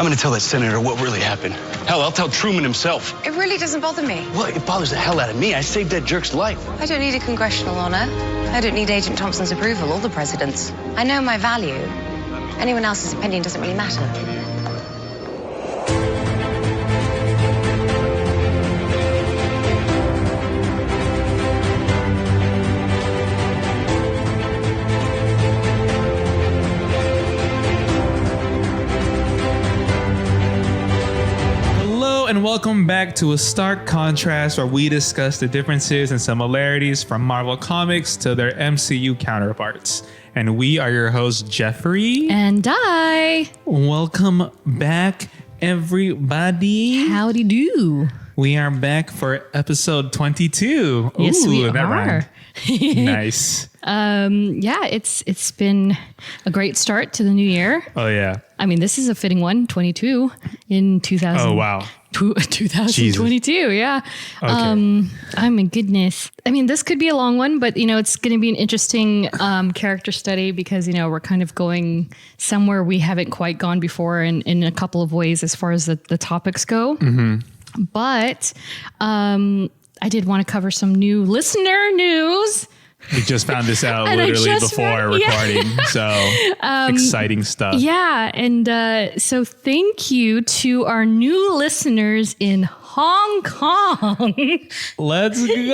I'm gonna tell that senator what really happened. Hell, I'll tell Truman himself. It really doesn't bother me. Well, it bothers the hell out of me. I saved that jerk's life. I don't need a congressional honor. I don't need Agent Thompson's approval or the president's. I know my value. Anyone else's opinion doesn't really matter. And welcome back to A Stark Contrast, where we discuss the differences and similarities from Marvel Comics to their MCU counterparts. And we are your hosts, Geoffrey and Dai. Welcome back, everybody. Howdy do. We are back for episode 22. Yes, we that are. Rhymed. Nice. Yeah, it's been a great start to the new year. Oh yeah. I mean, this is a fitting one, 22 in 2000. Oh wow. 2022, Jesus. Yeah. Okay. Oh my goodness. I mean, this could be a long one, but it's going to be an interesting character study because we're kind of going somewhere we haven't quite gone before in a couple of ways as far as the topics go. Mm-hmm. But I did want to cover some new listener news. We just found this out literally before recording. So exciting stuff. Yeah. And so thank you to our new listeners in Hong Kong. Let's go. Lunar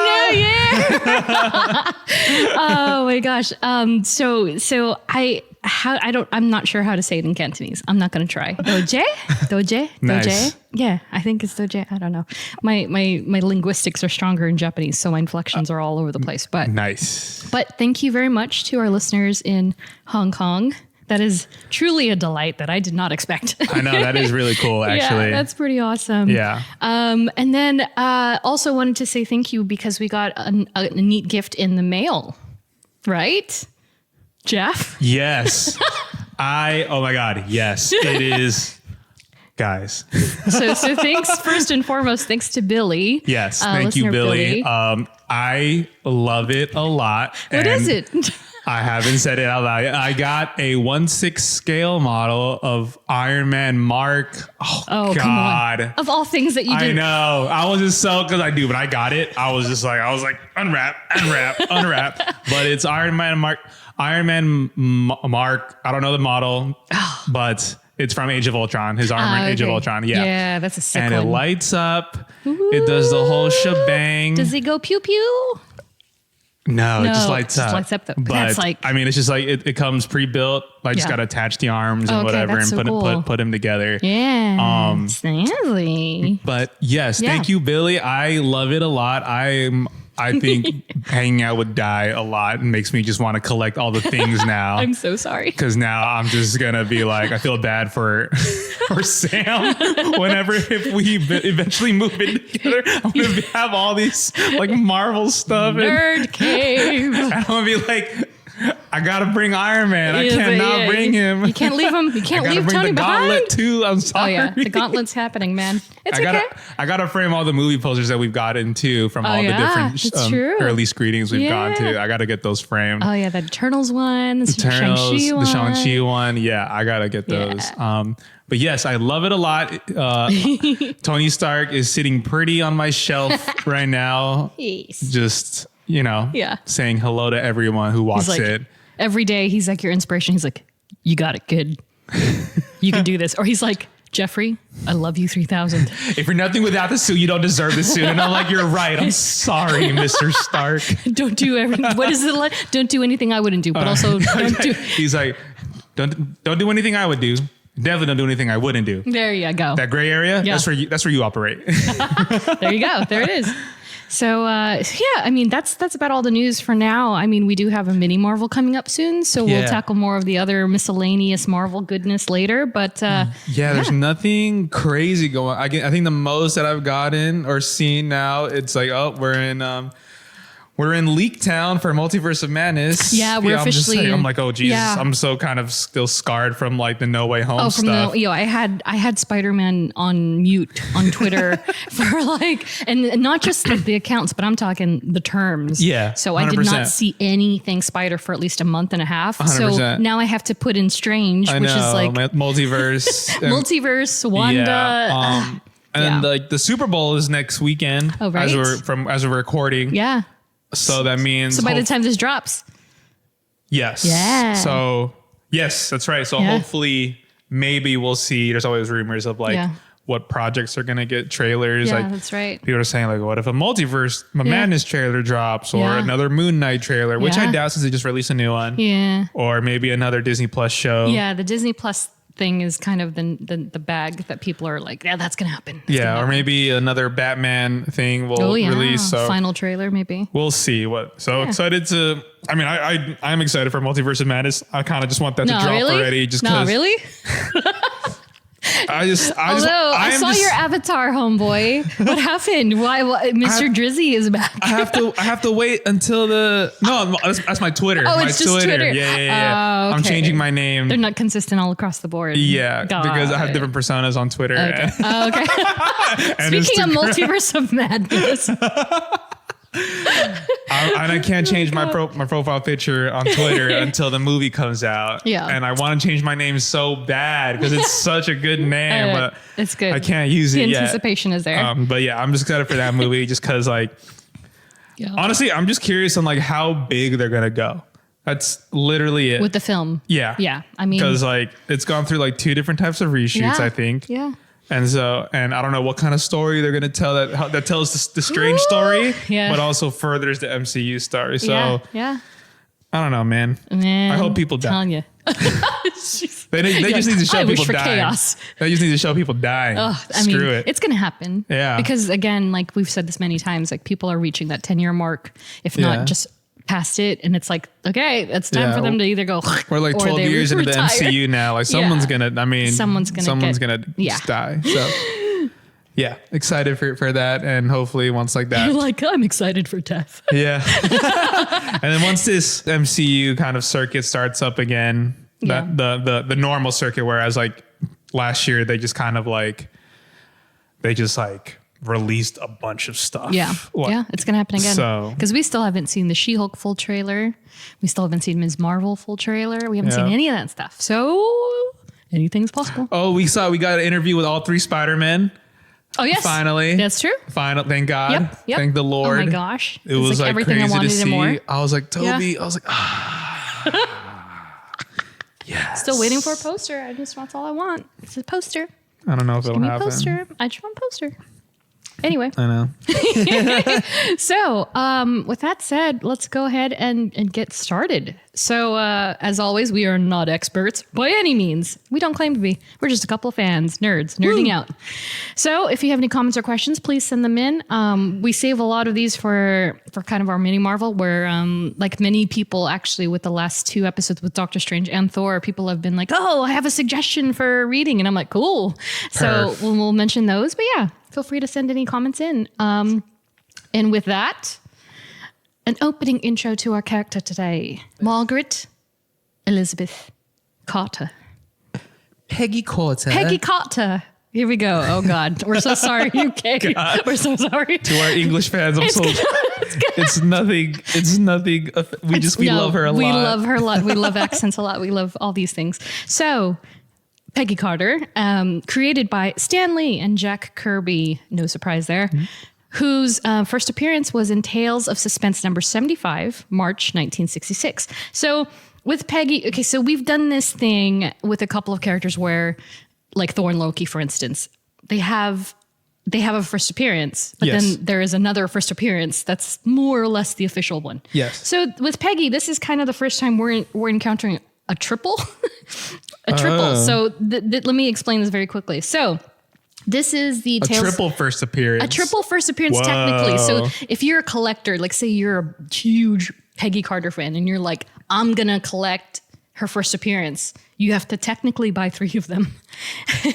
New Year. Oh my gosh. I'm not sure how to say it in Cantonese. I'm not going to try. Doje? Nice. Yeah, I think it's doje. I don't know. My linguistics are stronger in Japanese, so my inflections are all over the place. But nice. But thank you very much to our listeners in Hong Kong. That is truly a delight that I did not expect. I know, that is really cool, actually. Yeah, that's pretty awesome. Yeah. And then also wanted to say thank you because we got a neat gift in the mail, right? Jeff? Yes. Oh my God. Yes, it is. Guys. So thanks, first and foremost, thanks to Billy. Yes. Thank you, Billy. I love it a lot. What is it? I haven't said it out loud. I got a 1/6 scale model of Iron Man Mark. Oh God. Come on. Of all things that you did. I know. I was just so, because when I got it, I was like, unwrap. But it's Iron Man Mark. I don't know the model, but it's from Age of Ultron. His armor in Age of Ultron. Yeah. Yeah, that's a sick one. And it lights up. Ooh. It does the whole shebang. Does it go pew pew? No, it just lights up. Lights up though. But that's like, I mean, it's just like it comes pre-built. I just got to attach the arms and whatever and put them together. Yeah. Snazzy. But yes, thank you, Billy. I love it a lot. I think hanging out with Dai a lot makes me just want to collect all the things now. I'm so sorry. Because now I'm just going to be like, I feel bad for Sam if we eventually move in together. I'm going to have all these like Marvel stuff. Nerd cave. And I'm going to be like, I gotta bring Iron Man. I cannot bring him. You can't leave him. You can't leave Tony behind. Gauntlet too. I'm sorry. Oh yeah, the gauntlet's happening, man. It's okay. I gotta frame all the movie posters that we've gotten too from all the different early screenings we've gone to. I gotta get those framed. Oh yeah, the Eternals one, the Shang-Chi one. Yeah, I gotta get those. Yeah. But yes, I love it a lot. Tony Stark is sitting pretty on my shelf right now. Yes. Just saying hello to everyone who walks in. Every day he's like your inspiration. He's like, you got it, kid. You can do this. Or he's like, Geoffrey, I love you 3000. If you're nothing without the suit, you don't deserve the suit. And I'm like, you're right. I'm sorry, Mr. Stark. Don't do everything. What is it like? Don't do anything I wouldn't do, but also don't do. He's like, don't do anything I would do. Definitely don't do anything I wouldn't do. There you go. That gray area, that's where you operate. There you go. There it is. So, I mean, that's about all the news for now. I mean, we do have a mini Marvel coming up soon, so we'll tackle more of the other miscellaneous Marvel goodness later. But there's nothing crazy going on. I think the most that I've gotten or seen now, it's like, we're we're in Leak Town for Multiverse of Madness. Yeah, we're officially. I'm like, oh Jesus, Yeah. I'm so kind of still scarred from like the No Way Home stuff. I had Spider-Man on mute on Twitter for like, and not just the accounts, but I'm talking the terms. Yeah, So I did 100%. not see anything Spider for at least a month and a half. 100%. So now I have to put in Strange, I which know, is like multiverse, and- multiverse, Wanda. Yeah, and like the Super Bowl is next weekend. Oh, right. As we're recording. Yeah. So that means. So by the time this drops. Yes. Yeah. So yes, that's right. So Yeah. hopefully, maybe we'll see. There's always rumors of like what projects are gonna get trailers. Yeah, like that's right. people are saying like, what if a Multiverse Madness trailer drops, or another Moon Knight trailer, which I doubt since they just released a new one. Yeah. Or maybe another Disney Plus show. Yeah, the Disney Plus thing is kind of the bag that people are like, yeah, that's gonna happen. Or maybe another Batman thing will release. So final trailer maybe. we'll see what. So excited to. I mean, I'm excited for Multiverse of Madness. I kind of just want that to drop already. Just no, really. I saw your avatar, homeboy. What happened? Why Mr. Drizzy is back? I have to wait until that's my Twitter. Oh, my it's just Twitter. Yeah. Oh, I'm okay. changing my name. They're not consistent all across the board. Yeah, Got because I have it. different personas on Twitter. Okay. Okay. And Speaking of Instagram. Multiverse of Madness. I can't change my profile picture on Twitter until the movie comes out. Yeah. And I want to change my name so bad because it's such a good name, but it's good. I can't use it The yet. anticipation is there. But yeah, I'm just excited for that movie just because honestly, I'm just curious on like how big they're gonna go. That's literally it. With the film. Yeah. Yeah. I mean, because like it's gone through like 2 different types of reshoots, I think. Yeah. And so, and I don't know what kind of story they're going to tell that tells the Strange story, but also furthers the MCU story. So yeah. I don't know, man. I hope people die. Telling you. They just need to show I wish people for die. chaos. They just need to show people die. Screw it. It's going to happen. Yeah. Because again, like we've said this many times, like people are reaching that 10-year mark, if not just past it. And it's like, okay, it's time for them to either go. We're like 12 years into the MCU now. Like someone's going to, someone's going to just die. So yeah, excited for that. And hopefully once like that. You're like, I'm excited for death. Yeah. And then once this MCU kind of circuit starts up again, the normal circuit, whereas like last year, they just kind of like, released a bunch of stuff. Yeah. It's going to happen again. So, because we still haven't seen the She-Hulk full trailer. We still haven't seen Ms. Marvel full trailer. We haven't seen any of that stuff. So anything's possible. Oh, we got an interview with all 3 Spider-Men. Oh, yes. Finally. That's true. Thank God. Yep. Thank the Lord. Oh my gosh. It was like everything crazy I wanted to see. and more. I was like, Toby, Yeah. I was like, yes. Still waiting for a poster. That's all I want. It's a poster. I don't know if it'll Give me a happen. poster. I just want a poster. Anyway, I know. so with that said, let's go ahead and get started. So as always, we are not experts by any means. We don't claim to be. We're just a couple of fans, nerding out. So if you have any comments or questions, please send them in. We save a lot of these for kind of our mini Marvel, where like many people actually with the last 2 episodes with Doctor Strange and Thor, people have been like, oh, I have a suggestion for reading. And I'm like, cool. So we'll mention those. But yeah, feel free to send any comments in. And with that, an opening intro to our character today. Margaret Elizabeth Carter. Peggy Carter. Peggy Carter. Here we go. Oh God. We're so sorry, UK. God. We're so sorry. To our English fans, it's nothing. We love her a lot. We love her a lot. We love accents a lot. We love all these things. So Peggy Carter, created by Stan Lee and Jack Kirby. No surprise there. Mm-hmm. Whose first appearance was in Tales of Suspense number 75, March 1966. So with Peggy, okay, so we've done this thing with a couple of characters where, like Thor and Loki, for instance, they have a first appearance, but then there is another first appearance that's more or less the official one. Yes. So with Peggy, this is kind of the first time we're encountering a triple. So let me explain this very quickly. So this is the triple first appearance. A triple first appearance, Whoa. technically. So if you're a collector, like say you're a huge Peggy Carter fan and you're like, I'm going to collect her first appearance, you have to technically buy 3 of them.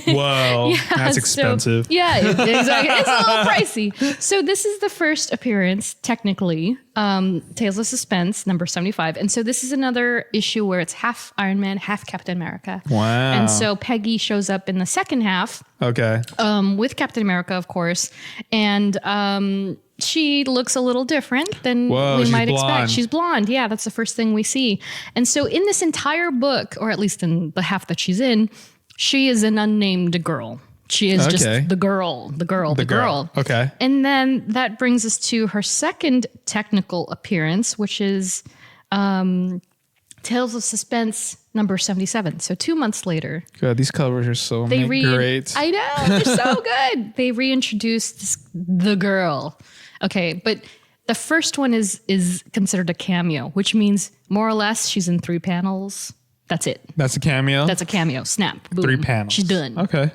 Whoa, Yeah, that's expensive. So, yeah, exactly. It's a little pricey. So this is the first appearance, technically, Tales of Suspense, number 75. And so this is another issue where it's half Iron Man, half Captain America. Wow. And so Peggy shows up in the second half. Okay. With Captain America, of course. And she looks a little different than we might expect. She's blonde. Yeah, that's the first thing we see. And so in this entire book, or at least in the half that she's in, she is an unnamed girl. She is just the girl. Okay. And then that brings us to her second technical appearance, which is Tales of Suspense number 77. So 2 months later. God, these covers are so great. I know, they're so good. They reintroduced the girl. Okay, but the first one is considered a cameo, which means more or less she's in 3 panels. That's it. That's a cameo? That's a cameo. Snap. Boom. 3 panels. She's done. Okay.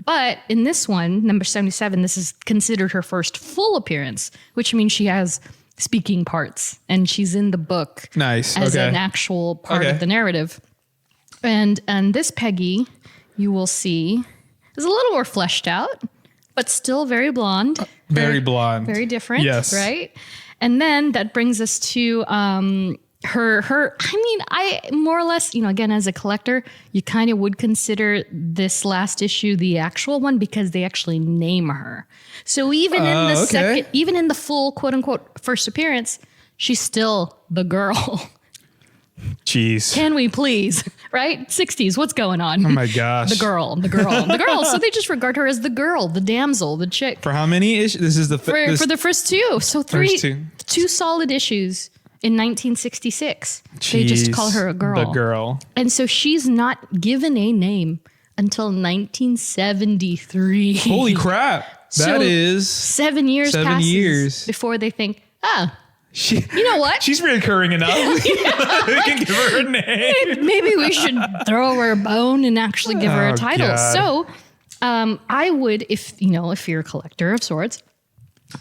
But in this one, number 77, this is considered her first full appearance, which means she has speaking parts and she's in the book as an actual part of the narrative. And this Peggy, you will see, is a little more fleshed out, but still very blonde. Very blonde. Very different. Yes. Right? And then that brings us to I more or less, again, as a collector, you kind of would consider this last issue the actual one because they actually name her. So even in the second, even in the full quote unquote first appearance, she's still the girl. Jeez. Can we please? Right? 60s. What's going on? Oh my gosh. The girl. So they just regard her as the girl, the damsel, the chick. For how many issues? This is for the first 2. So two solid issues in 1966. Jeez, they just call her a girl. The girl. And so she's not given a name until 1973. Holy crap. That is 7 years passes before they think, you know what? She's reoccurring enough. We can give her a name. Maybe we should throw her a bone and actually give her a title. God. So I would, if you're a collector of sorts,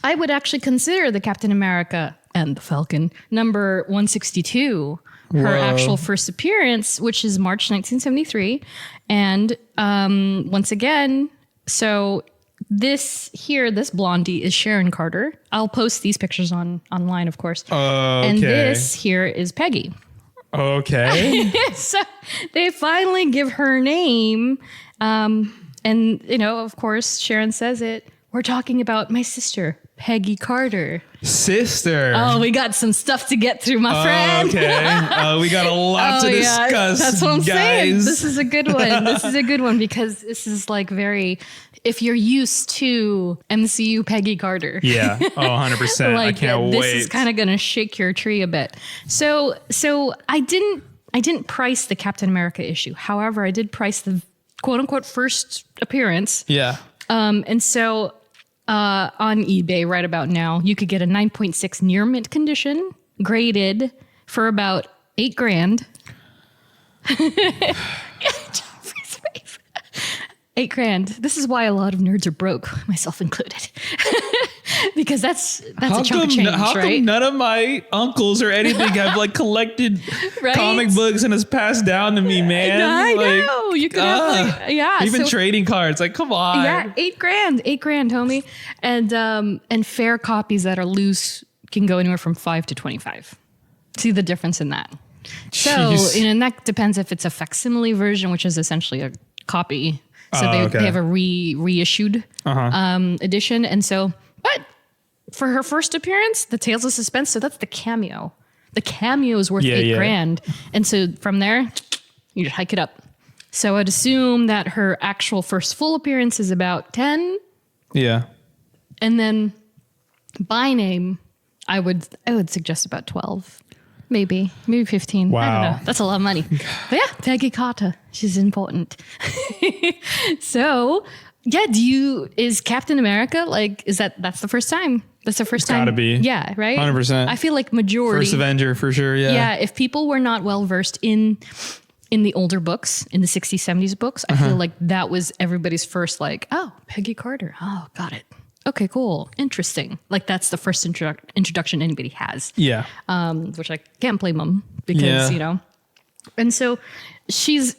I would actually consider the Captain America and the Falcon number 162, her actual first appearance, which is March 1973. And once again, so this blondie is Sharon Carter. I'll post these pictures online, of course. And this here is Peggy. Okay. So they finally give her name. And, of course, Sharon says it. We're talking about my sister, Peggy Carter. Sister. Oh, we got some stuff to get through, my friend. Okay. We got a lot to discuss. That's what I'm saying. guys. This is a good one. Because this is like if you're used to MCU Peggy Carter. Yeah. 100%. I can't wait. This is kind of going to shake your tree a bit. So I didn't price the Captain America issue. However, I did price the quote unquote first appearance. Yeah. And so on eBay right about now, you could get a 9.6 near mint condition graded for about $8,000. $8,000. This is why a lot of nerds are broke, myself included. Because that's a chunk of change, how right? come none of my uncles or anything have collected comic books and has passed down to me, man? I know. You could have even trading cards. Come on. Yeah, $8,000, homie. And fair copies that are loose can go anywhere from $5 to $25. See the difference in that. Jeez. So, and that depends if it's a facsimile version, which is essentially a copy. So they have a reissued edition. And so, but for her first appearance, the Tales of Suspense, so that's the cameo. The cameo is worth $8,000. And so from there, you just hike it up. So I'd assume that her actual first full appearance is about 10. Yeah. And then by name, I would suggest about 12. Maybe 15. Wow. I don't know. That's a lot of money. But yeah, Peggy Carter. She's important. So, yeah, is Captain America, that's the first time? That's the first time? Gotta be. Yeah, right? 100%. I feel like majority. First Avenger for sure, yeah. Yeah, if people were not well versed in the older books, in the 60s, 70s books, I feel like that was everybody's first Peggy Carter. Oh, got it. Okay, cool. Interesting. That's the first introduction anybody has. Yeah. Which I can't blame them because, And so she's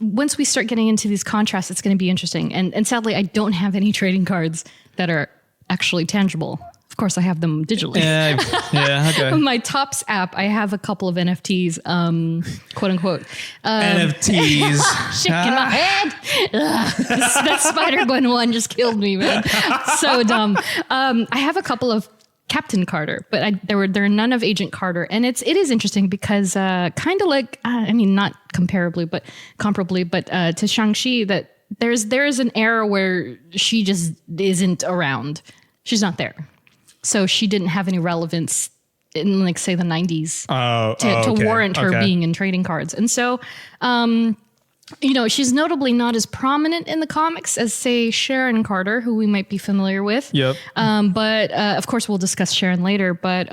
once we start getting into these contrasts, it's going to be interesting. And sadly, I don't have any trading cards that are actually tangible. Of course, I have them digitally. Okay. My Topps app, I have a couple of NFTs, quote unquote. NFTs. Shaking my head. That Spider-Gwen one just killed me, man. So dumb. I have a couple of Captain Carter, but there are none of Agent Carter, and it is interesting because kind of like not comparably, but to Shang-Chi, that there's an era where she just isn't around. She's not there, so she didn't have any relevance in, like, say, the 90s to warrant her being in trading cards, and so. She's notably not as prominent in the comics as, say, Sharon Carter, who we might be familiar with. Yep. But of course, we'll discuss Sharon later. But,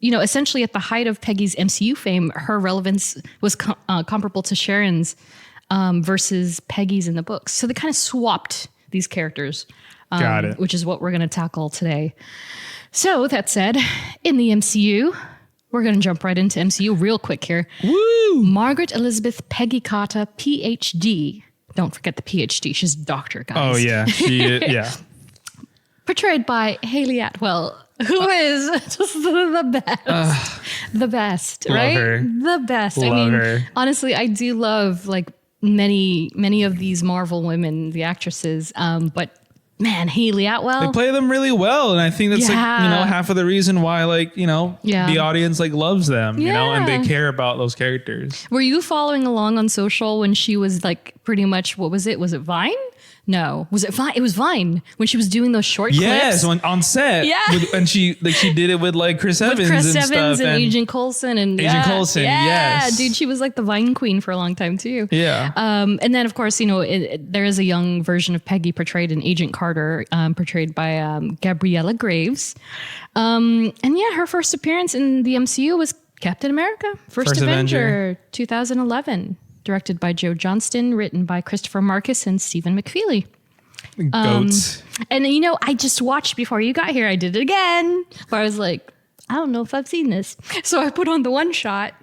essentially at the height of Peggy's MCU fame, her relevance was comparable to Sharon's versus Peggy's in the books. So they kind of swapped these characters, Got it. Which is what we're going to tackle today. So that said, in the MCU... We're going to jump right into MCU real quick here. Woo! Margaret Elizabeth Peggy Carter, PhD. Don't forget the PhD. She's a doctor, guys. Oh, yeah. Yeah. Portrayed by Haley Atwell, who is just the best. The best, love right? her. The best. Love her. Honestly, I do love, like, many of these Marvel women, the actresses, but... Man, Haley Atwell. They play them really well, and I think that's half of the reason why the audience loves them, and they care about those characters. Were you following along on social when she was pretty much, what was it? Was it Vine? No, was it Vine? It was Vine when she was doing those short clips. Yes, on set. Yeah, and she did it with Chris Evans, and Agent Coulson and Agent Coulson. Yes, dude, she was like the Vine queen for a long time too. Yeah. And then of course there is a young version of Peggy portrayed in Agent Carter, portrayed by Gabriella Graves. And her first appearance in the MCU was Captain America: First Avenger, 2011. Directed by Joe Johnston, written by Christopher Marcus and Stephen McFeely. Goats. And I just watched before you got here. I did it again, where I was like, I don't know if I've seen this. So I put on the one shot.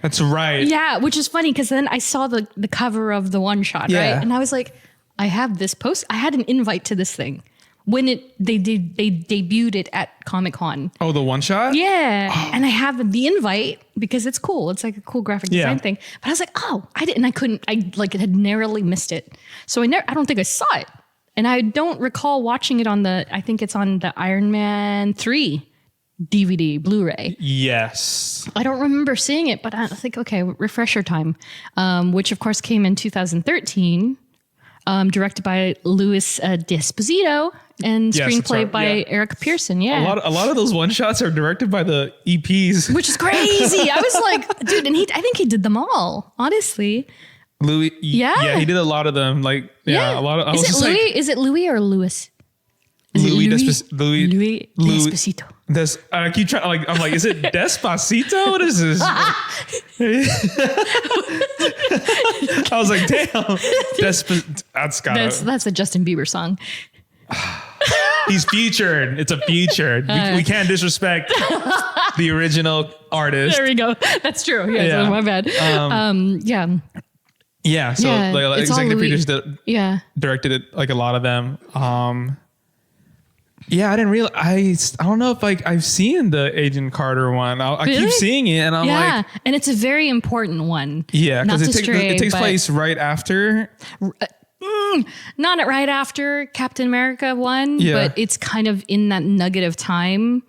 That's right. Yeah, which is funny because then I saw the cover of the one shot, right? And I was like, I have this post. I had an invite to this thing when they debuted it at Comic-Con. Oh, the one shot? Yeah. Oh. And I have the invite because it's cool. It's like a cool graphic design thing. But I was like, I didn't. I had narrowly missed it. So I don't think I saw it. And I don't recall watching it I think it's on the Iron Man 3 DVD, Blu-ray. Yes. I don't remember seeing it, but I think, okay, refresher time, which of course came in 2013. Directed by Louis D'Esposito and screenplay by Eric Pearson. Yeah, a lot of those one shots are directed by the EPs, which is crazy. I was like, dude, and I think he did them all. Honestly, Louis. Yeah, he did a lot. Of them. A lot of. Is it Louis or Louis? Louis Despacito. I keep trying. I'm like, is it Despacito? What is this? I was like, damn, that's a Justin Bieber song. He's featured. It's a featured. We can't disrespect the original artist. There we go. That's true. Yeah. My bad. Yeah. So executive producers directed it, a lot of them. Yeah, I didn't realize. I don't know if I've seen the Agent Carter one. I keep seeing it, and I'm like, and it's a very important one. Yeah, because it takes place right after. Not right after Captain America one, but it's kind of in that nugget of time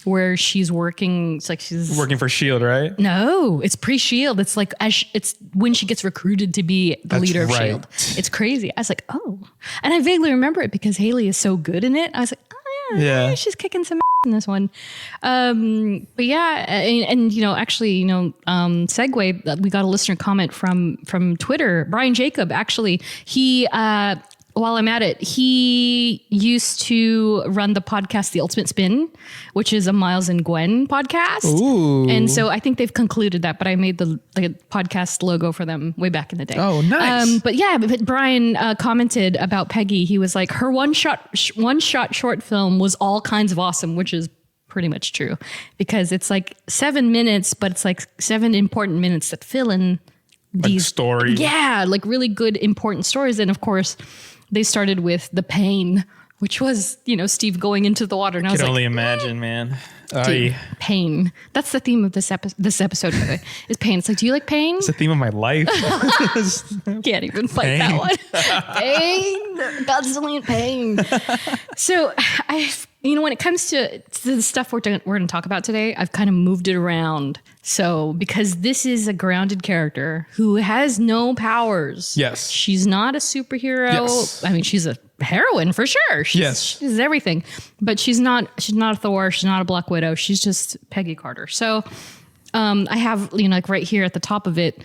where she's working. It's like she's working for S.H.I.E.L.D., right? No, it's pre-S.H.I.E.L.D. It's like it's when she gets recruited to be the leader of S.H.I.E.L.D. It's crazy. I was like, oh, and I vaguely remember it because Haley is so good in it. I was like, yeah, she's kicking some in this one. But yeah, and segue, we got a listener comment from Twitter. Brian Jacob, actually, he while I'm at it, he used to run the podcast The Ultimate Spin, which is a Miles and Gwen podcast. Ooh. And so I think they've concluded that, but I made the podcast logo for them way back in the day. Oh, nice. But Brian commented about Peggy. He was like, her one shot short film was all kinds of awesome, which is pretty much true, because it's like 7 minutes, but it's like 7 important minutes that fill in these stories. Yeah, like really good, important stories. And of course, they started with The Pain, which was, Steve going into the water. And I was can like, only imagine, man. dude, pain. That's the theme of this episode. Is pain. It's like, do you like pain? It's the theme of my life. Can't even fight that one. Pain. Constantly in pain. So when it comes to the stuff we're going to talk about today, I've kind of moved it around. So because this is a grounded character who has no powers. Yes. She's not a superhero. Yes. I mean, she's a heroine for sure. She's everything, but she's not a Thor. She's not a Black Widow. She's just Peggy Carter. So I have, like right here at the top of it,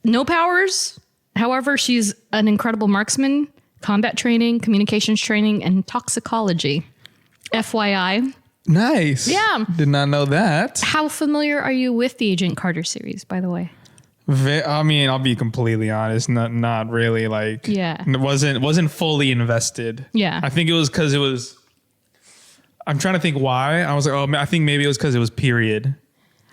no powers. However, she's an incredible marksman, combat training, communications training, and toxicology. FYI. Nice. Yeah. Did not know that. How familiar are you with the Agent Carter series, by the way? I mean, I'll be completely honest. Not really. Like, it wasn't fully invested. Yeah. I think it was because it was. I'm trying to think why. I was like, oh, I think maybe it was because it was period.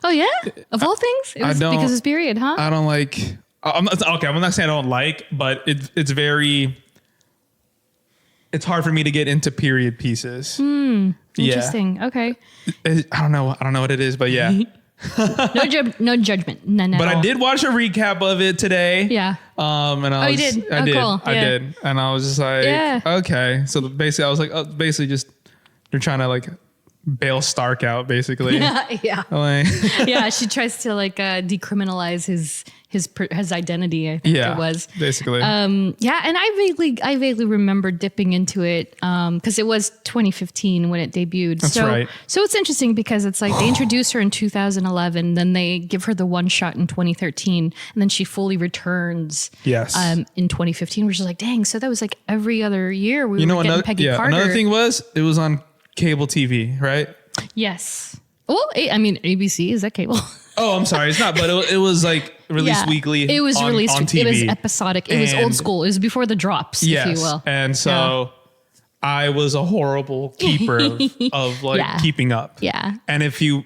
Oh yeah, of all things, it was because it's period, huh? I don't like. I'm not saying I don't like, but it's very. It's hard for me to get into period pieces. Interesting. Yeah. Okay. I don't know what it is, but yeah. No judgment. None at but all. I did watch a recap of it today. Yeah. And I you did? I did. Cool. I did. And I was just like, okay. So basically, I was like, basically just they're trying to like bail Stark out, basically. Yeah. Like, yeah. She tries to like decriminalize his identity. I think it was basically. Yeah, and I vaguely remember dipping into it because it was 2015 when it debuted. That's right. So it's interesting because it's like they introduced her in 2011, then they give her the one shot in 2013, and then she fully returns. Yes. In 2015, which is like, dang. So that was like every other year we were getting Peggy Carter. Another thing was it was on cable TV, right? Yes. Well, I mean, ABC, is that cable? Oh, I'm sorry. It's not, but it was like released weekly. It was released on TV. It was episodic. It was old school. It was before the drops, if you will. And so I was a horrible keeper of like keeping up. Yeah. And if you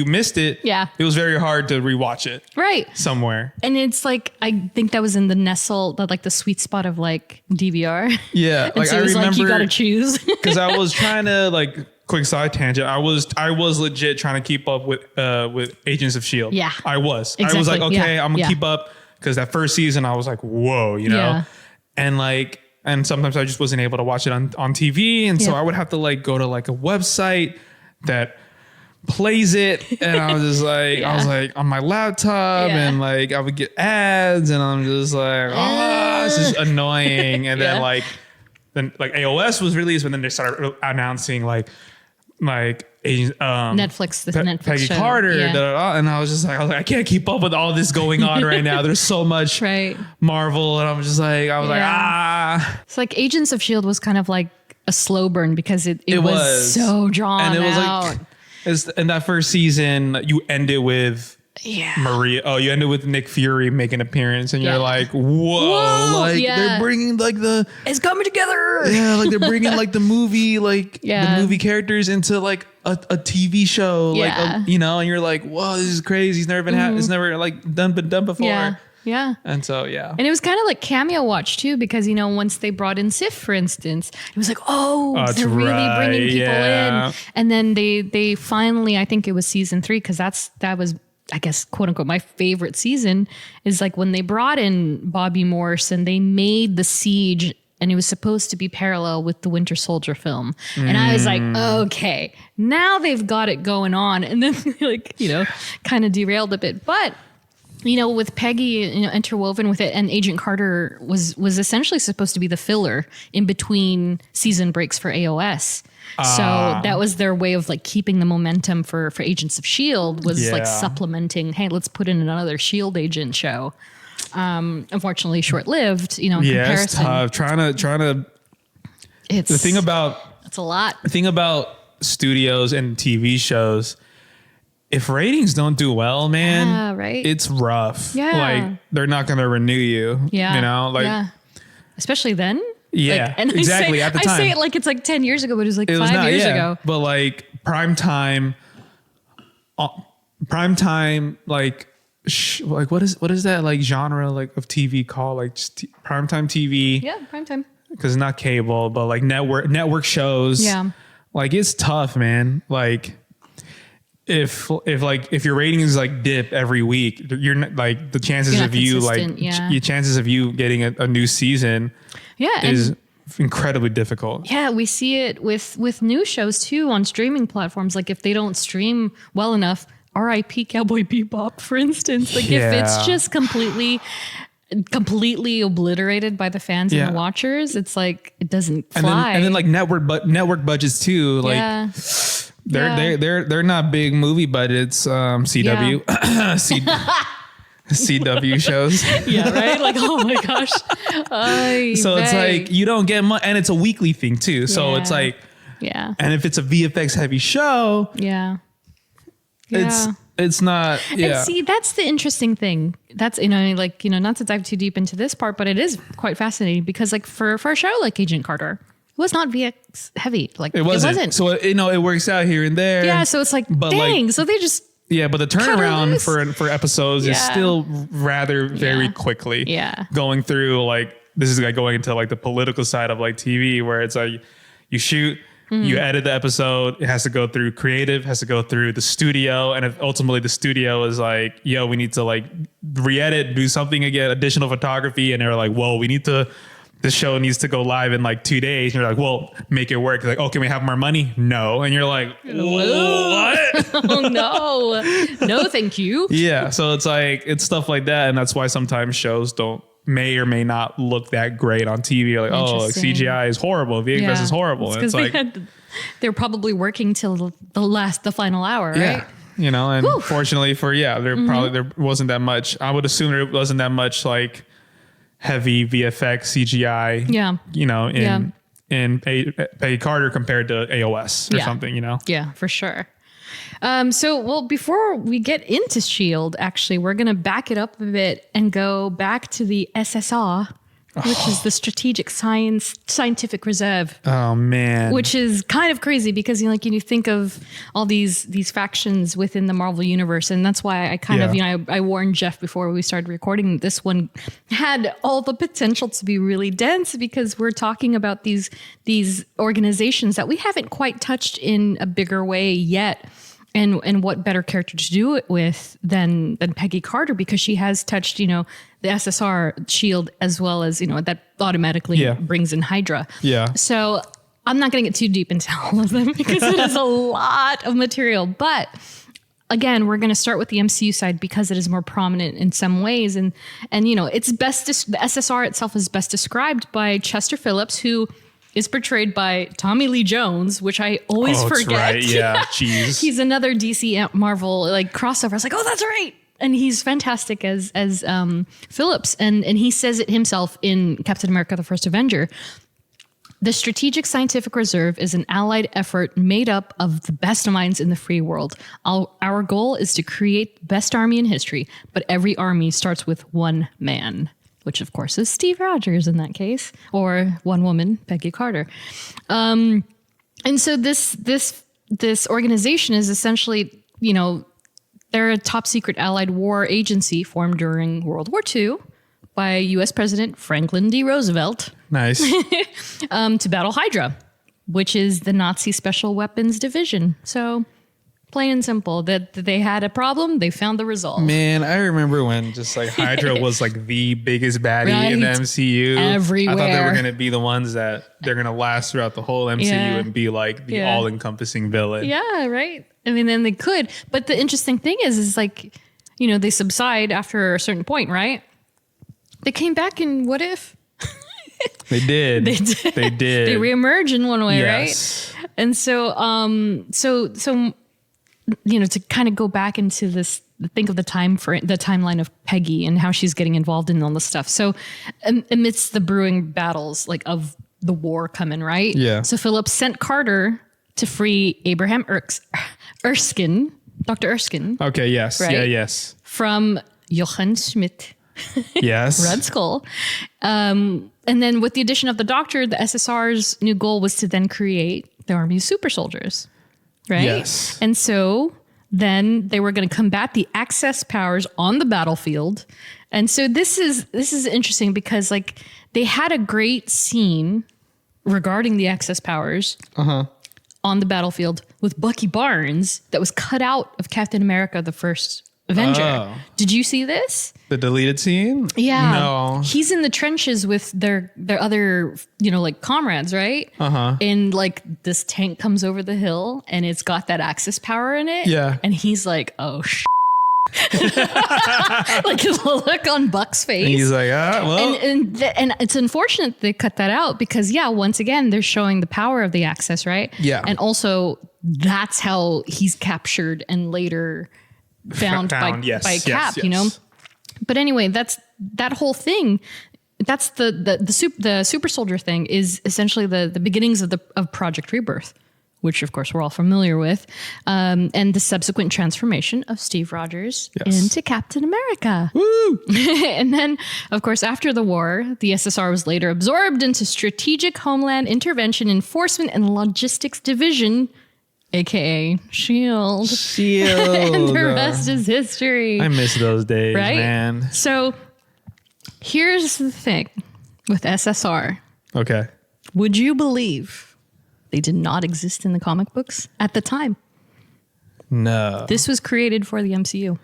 missed it, it was very hard to rewatch it. Right. Somewhere. And it's like, I think that was in the sweet spot of like DVR. Yeah. And like so it was like, you got to choose. Because I was trying to like, quick side tangent. I was legit trying to keep up with Agents of S.H.I.E.L.D. Yeah. I was. Exactly. I was like, okay, I'm gonna keep up. Because that first season I was like, whoa, and sometimes I just wasn't able to watch it on TV. And so I would have to like go to like a website that plays it. And I was just like, I was like on my laptop and like I would get ads and I'm just like, this is annoying. And then AOS was released, but then they started announcing like Netflix, the Netflix Peggy show. Carter, and I was like, I can't keep up with all this going on right now. There's so much Marvel, and I was like, It's like Agents of S.H.I.E.L.D. was kind of like a slow burn because it was so drawn and it was out. Like, in that first season, you ended with Maria. Oh, you ended with Nick Fury making an appearance, and you're like, whoa, like they're bringing like it's coming together. Yeah, like they're bringing like the movie, the movie characters into like a TV show, and you're like, whoa, this is crazy. It's never been it's never like been done before. Yeah. And so, And it was kind of like cameo watch too, because, once they brought in Sif, for instance, it was like, they're really bringing people in. And then they finally, I think it was season 3, because that was, I guess, quote unquote, my favorite season, is like when they brought in Bobby Morse and they made the Siege, and it was supposed to be parallel with the Winter Soldier film. And I was like, okay, now they've got it going on. And then kind of derailed a bit. But with Peggy, interwoven with it, and Agent Carter was essentially supposed to be the filler in between season breaks for AOS. So that was their way of like keeping the momentum for Agents of S.H.I.E.L.D. was like supplementing, hey, let's put in another S.H.I.E.L.D. agent show. Unfortunately short-lived, in comparison. It's tough. Trying to It's a lot. The thing about studios and TV shows, if ratings don't do well, man, it's rough. Yeah. Like they're not going to renew you. Yeah. Especially then. Yeah. At the time. I say it like it's like 10 years ago, but it was like 5 years ago. But like prime time, like like what is that like genre like of TV called, like just primetime TV? Yeah, primetime. Because it's not cable, but like network shows. Yeah. Like it's tough, man. Like if your ratings like dip every week, you're not, like the chances of you like your chances of you getting a new season is incredibly difficult. Yeah, we see it with new shows too on streaming platforms. Like if they don't stream well enough, R.I.P. Cowboy Bebop, for instance. Like if it's just completely obliterated by the fans and the watchers, it's like it doesn't fly. And then like network budgets too. Like they're not big movie budgets. CW CW shows. Yeah, right. Like oh my gosh. It's like you don't get much, and it's a weekly thing too. So it's like and if it's a VFX heavy show, it's not. Yeah. And see, that's the interesting thing. That's, not to dive too deep into this part, but it is quite fascinating because like for a show like Agent Carter, it was not VFX heavy. Like it wasn't. So, it works out here and there. Yeah. So it's like, dang. So they just. Yeah. But the turnaround for episodes is still rather very quickly. Yeah. Going through like, this is like going into like the political side of like TV where it's like you shoot, you edit the episode, it has to go through creative, has to go through the studio. And if ultimately the studio is like, yo, we need to like re-edit, do something again, additional photography. And they're like, whoa, this show needs to go live in like 2 days. And you're like, well, make it work. Like, oh, can we have more money? No. And you're like, what? Oh, no, thank you. Yeah. So it's like, it's stuff like that. And that's why sometimes shows may or may not look that great on TV. Like, oh, like CGI is horrible. VFX is horrible. It's like they're probably working till the final hour, right? Yeah. And fortunately there wasn't that much. I would assume there wasn't that much like heavy VFX CGI. Yeah. In Peggy Carter compared to AOS or something. Yeah, for sure. Before we get into S.H.I.E.L.D., actually, we're going to back it up a bit and go back to the SSR, which is the Scientific Reserve. Oh, man. Which is kind of crazy because, you think of all these factions within the Marvel Universe. And that's why I kind of, I warned Jeff before we started recording. This one had all the potential to be really dense because we're talking about these organizations that we haven't quite touched in a bigger way yet. And what better character to do it with than Peggy Carter, because she has touched, the SSR S.H.I.E.L.D. as well as, that automatically brings in Hydra. Yeah. So I'm not going to get too deep into all of them because it is a lot of material. But again, we're going to start with the MCU side because it is more prominent in some ways. And it's best, the SSR itself is best described by Chester Phillips, who is portrayed by Tommy Lee Jones, which I always forget. Right. Yeah, jeez. He's another DC Marvel like crossover. I was like, oh, that's right. And he's fantastic as Phillips. And he says it himself in Captain America: The First Avenger. The Strategic Scientific Reserve is an allied effort made up of the best minds in the free world. Our goal is to create the best army in history, but every army starts with one man, which of course is Steve Rogers in that case, or one woman, Peggy Carter. And so this organization is essentially, they're a top secret allied war agency formed during World War II by U.S. President Franklin D. Roosevelt. Nice. To battle Hydra, which is the Nazi Special Weapons Division. So plain and simple, that they had a problem, they found the resolve. Man, I remember when just like Hydra was like the biggest baddie in the MCU. Everywhere. I thought they were going to be the ones that they're going to last throughout the whole MCU and be like the all-encompassing villain. Yeah, right. I mean, then they could. But the interesting thing is like, they subside after a certain point, right? They came back in What If? They did. They did. They reemerge in one way, right? And so, to kind of go back into this, think of the timeline of Peggy and how she's getting involved in all this stuff. So amidst the brewing battles, like of the war coming, right? Yeah. So Phillips sent Carter to free Abraham Erskine, Dr. Erskine. Okay. Yes. Right? Yeah. Yes. From Johann Schmidt. Yes. Red Skull. And then with the addition of the Doctor, the SSR's new goal was to then create the army of super soldiers. Right? Yes. And so Then they were going to combat the Axis powers on the battlefield. And so this is interesting because like they had a great scene regarding the Axis powers on the battlefield with Bucky Barnes that was cut out of Captain America, the first Avenger. Oh. Did you see this? The deleted scene? Yeah. No. He's in the trenches with their other, like comrades, right? And like this tank comes over the hill and it's got that Axis power in it. Yeah. And he's like, oh, like his look on Buck's face. And he's like, well. And it's unfortunate they cut that out because, once again, they're showing the power of the Axis, right? Yeah. And also that's how he's captured and later found by Cap, But anyway, that's that whole thing. That's the super soldier thing is essentially the beginnings of Project Rebirth, which of course we're all familiar with, and the subsequent transformation of Steve Rogers into Captain America. Woo! And then, of course, after the war, the SSR was later absorbed into Strategic Homeland Intervention Enforcement and Logistics Division, AKA SHIELD. And the rest is history. I miss those days, right? man. So here's the thing with SSR. Okay. Would you believe they did not exist in the comic books at the time? No. This was created for the MCU.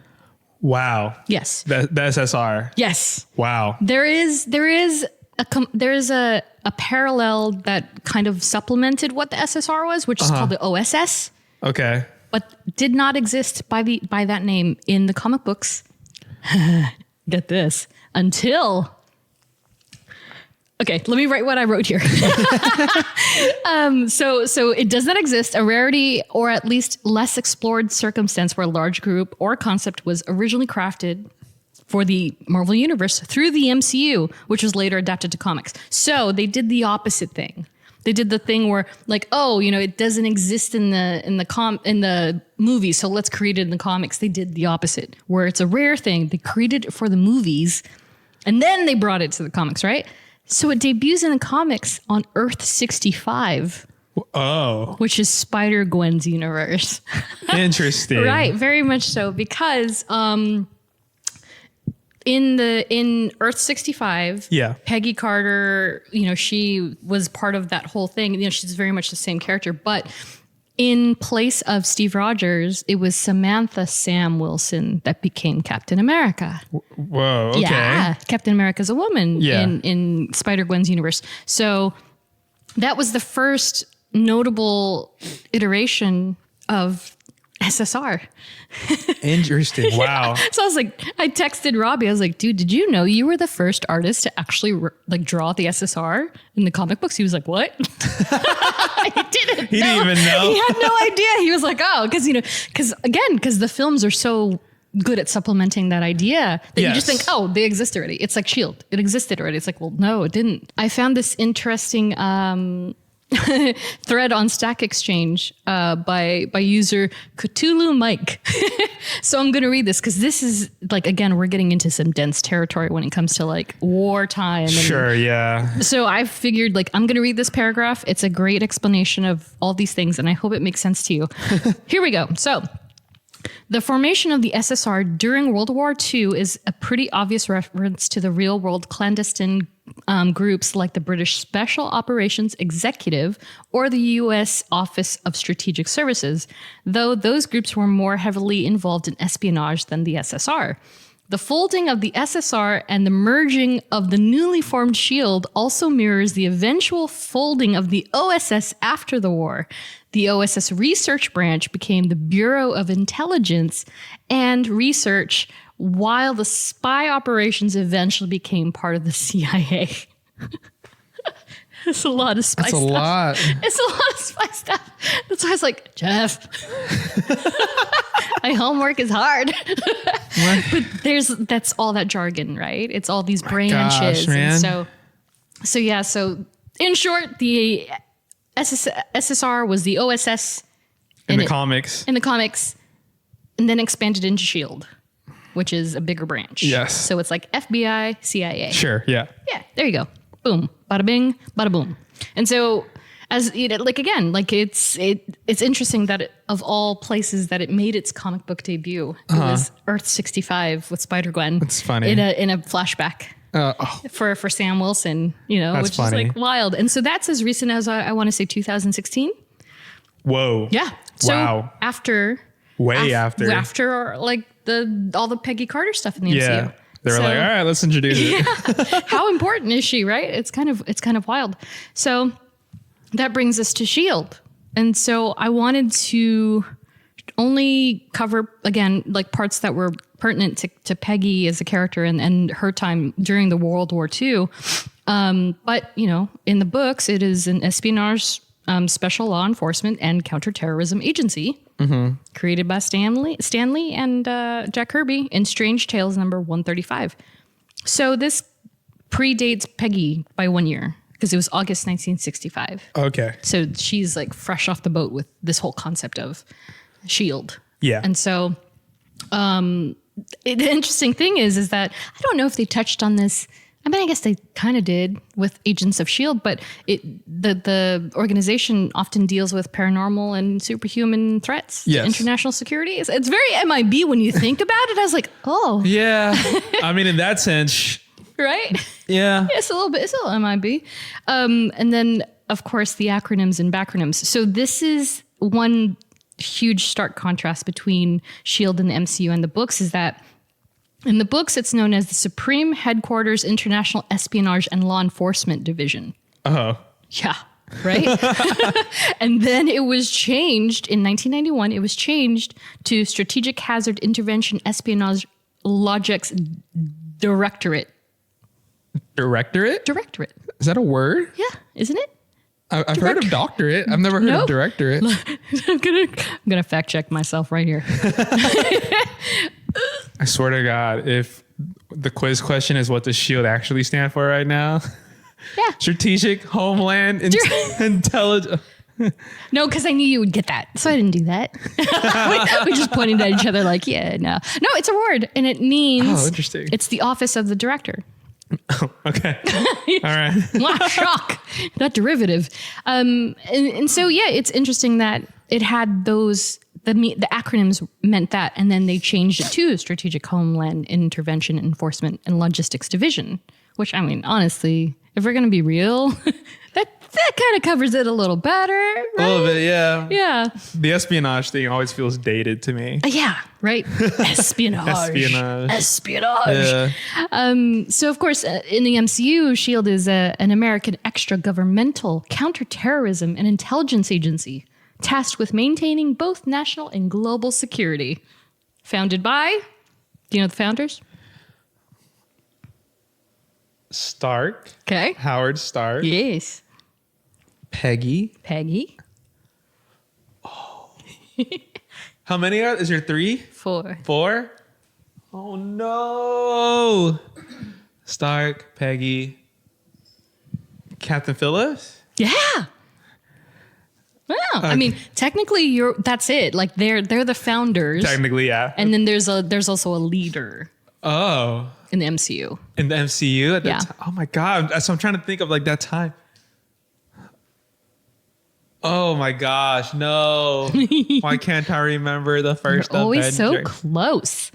Wow. Yes. The SSR. Yes. Wow. There is a parallel that kind of supplemented what the SSR was, which is called the OSS. Okay. But did not exist by that name in the comic books. Get this. Until. Okay, let me write what I wrote here. So it does not exist, a rarity or at least less explored circumstance where a large group or concept was originally crafted for the Marvel Universe through the MCU, which was later adapted to comics. So they did the opposite thing. They did the thing where like, it doesn't exist in the movie, so let's create it in the comics. They did the opposite, where it's a rare thing. They created it for the movies, and then they brought it to the comics, right? So it debuts in the comics on Earth 65. Oh. Which is Spider-Gwen's universe. Interesting. Right, very much so, because in Earth 65, Peggy Carter, she was part of that whole thing. She's very much the same character, but in place of Steve Rogers, it was Samantha Sam Wilson that became Captain America. Whoa, okay. Yeah, Captain America's a woman in Spider-Gwen's universe. So that was the first notable iteration of SSR. Interesting. Wow. So I was like, I texted Robbie. I was like, dude, did you know you were the first artist to actually draw the SSR in the comic books? He was like, what? He didn't even know. He had no idea. He was like, oh, because the films are so good at supplementing that idea that you just think, oh, they exist already. It's like SHIELD. It existed already. It's like, well, no, it didn't. I found this interesting thread on Stack Exchange by user Cthulhu Mike. So I'm going to read this because this is like, again, we're getting into some dense territory when it comes to like wartime. Sure, yeah. So I figured like I'm going to read this paragraph. It's a great explanation of all these things and I hope it makes sense to you. Here we go. So the formation of the SSR during World War II is a pretty obvious reference to the real world clandestine groups like the British Special Operations Executive or the U.S. Office of Strategic Services, though those groups were more heavily involved in espionage than the SSR. The folding of the SSR and the merging of the newly formed SHIELD also mirrors the eventual folding of the OSS after the war. The OSS research branch became the Bureau of Intelligence and Research, while the spy operations eventually became part of the CIA. It's a lot of spy stuff. That's a lot. It's a lot of spy stuff. That's why I was like, Jeff, my homework is hard. But that's all that jargon, right? It's all these branches. Gosh, man. And so in short, the SSR was the OSS in the comics. In the comics, and then expanded into SHIELD, which is a bigger branch. Yes. So it's like FBI, CIA. Sure, yeah. Yeah, there you go. Boom. Bada bing, bada boom. And so As you know, like again, like it's interesting that of all places that it made its comic book debut, it was Earth 65 with Spider-Gwen. That's funny. In a flashback. For Sam Wilson, That's which funny. is like wild. And so that's as recent as I want to say 2016. Whoa. Yeah. So wow. after like all the Peggy Carter stuff in the MCU. They were like, all right, let's introduce it. How important is she, right? It's kind of wild. So that brings us to S.H.I.E.L.D. And so I wanted to only cover, again, like parts that were pertinent to Peggy as a character and her time during the World War II. But, in the books, it is an espionage, special law enforcement and counterterrorism agency created by Stanley and Jack Kirby in Strange Tales number 135. So this predates Peggy by 1 year because it was August 1965. Okay. So she's like fresh off the boat with this whole concept of S.H.I.E.L.D. Yeah. And so the interesting thing is that I don't know if they touched on this. I mean, I guess they kind of did with Agents of S.H.I.E.L.D., but the organization often deals with paranormal and superhuman threats to international security. It's very MIB when you think about it. I was like, oh. Yeah. I mean, in that sense. Right? Yeah. It's a little MIB. And then, of course, the acronyms and backronyms. So this is one huge stark contrast between S.H.I.E.L.D. and the MCU and the books is that in the books, it's known as the Supreme Headquarters International Espionage and Law Enforcement Division. Oh. Yeah, right? And then it was changed in 1991. It was changed to Strategic Hazard Intervention Espionage Logics Directorate. Directorate? Directorate. Is that a word? Yeah, isn't it? I've heard of doctorate. I've never heard of directorate. I'm gonna fact check myself right here. I swear to God, if the quiz question is what does S.H.I.E.L.D. actually stand for right now? Yeah. Strategic Homeland Intelligence. No, because I knew you would get that. So I didn't do that. we just pointed at each other like, yeah, no. No, it's a word. And it means... Oh, interesting. It's the office of the director. Oh, okay. All right. Wow, shock. That derivative. And so, yeah, it's interesting that it had those... The acronyms meant that, and then they changed it to Strategic Homeland Intervention Enforcement and Logistics Division, which, I mean, honestly, if we're going to be real, that kind of covers it a little better. Right? A little bit, yeah. Yeah. The espionage thing always feels dated to me. Yeah, right? Espionage. Yeah. So, of course, in the MCU, S.H.I.E.L.D. is an American extra-governmental counterterrorism and intelligence agency tasked with maintaining both national and global security. Founded by, do you know the founders? Stark. Okay. Howard Stark. Yes. Peggy. Oh. How many are? Is there 3? 4. 4? Oh no. Stark, Peggy, Captain Phillips? Yeah. Well, I mean, technically, that's it. Like they're the founders. Technically, yeah. And then there's also a leader. Oh. In the MCU. In the MCU at that Yeah. time? Oh my God. So I'm trying to think of like that time. Oh my gosh, no. Why can't I remember the first You're always so Avengers? close.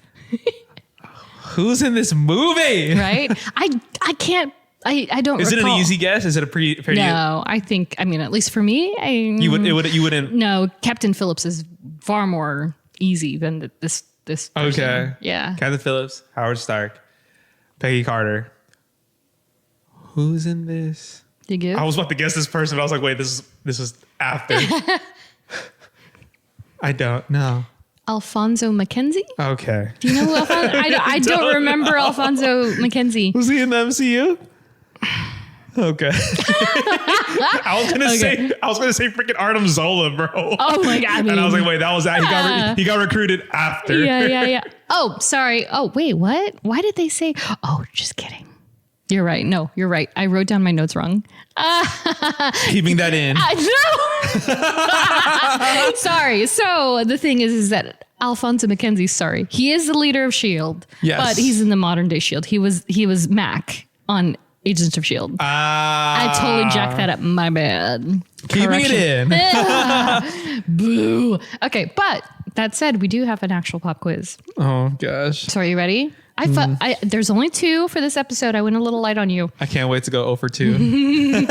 Who's in this movie? Right? I can't. I don't. Is recall. it an easy guess? Is it a pretty? No, I think. I mean, at least for me, You wouldn't. No, Captain Phillips is far more easy than this. Person. Okay. Yeah. Captain Phillips, Howard Stark, Peggy Carter. Who's in this? Did you? I was about to guess this person, but I was like, wait, this is after. I don't know. Alfonso McKenzie. Okay. Do you know who Alfonso? I don't remember Alfonso McKenzie. Was he in the MCU? Okay. I was gonna say freaking Artem Zola, bro. Oh my God. And I was like, wait, that was that. He got recruited after. Yeah. Oh, sorry. Oh, wait, what? Why did they say? Oh, just kidding. You're right. No, you're right. I wrote down my notes wrong. Keeping that in. No. Sorry. So the thing is that Alfonso McKenzie, he is the leader of S.H.I.E.L.D. Yes. But he's in the modern day S.H.I.E.L.D. He was Mac on Agents of S.H.I.E.L.D. I totally jacked that up. My bad. Keeping it in. Boo. Okay, but that said, we do have an actual pop quiz. Oh, gosh. So are you ready? There's only 2 for this episode. I went a little light on you. I can't wait to go 0 for 2.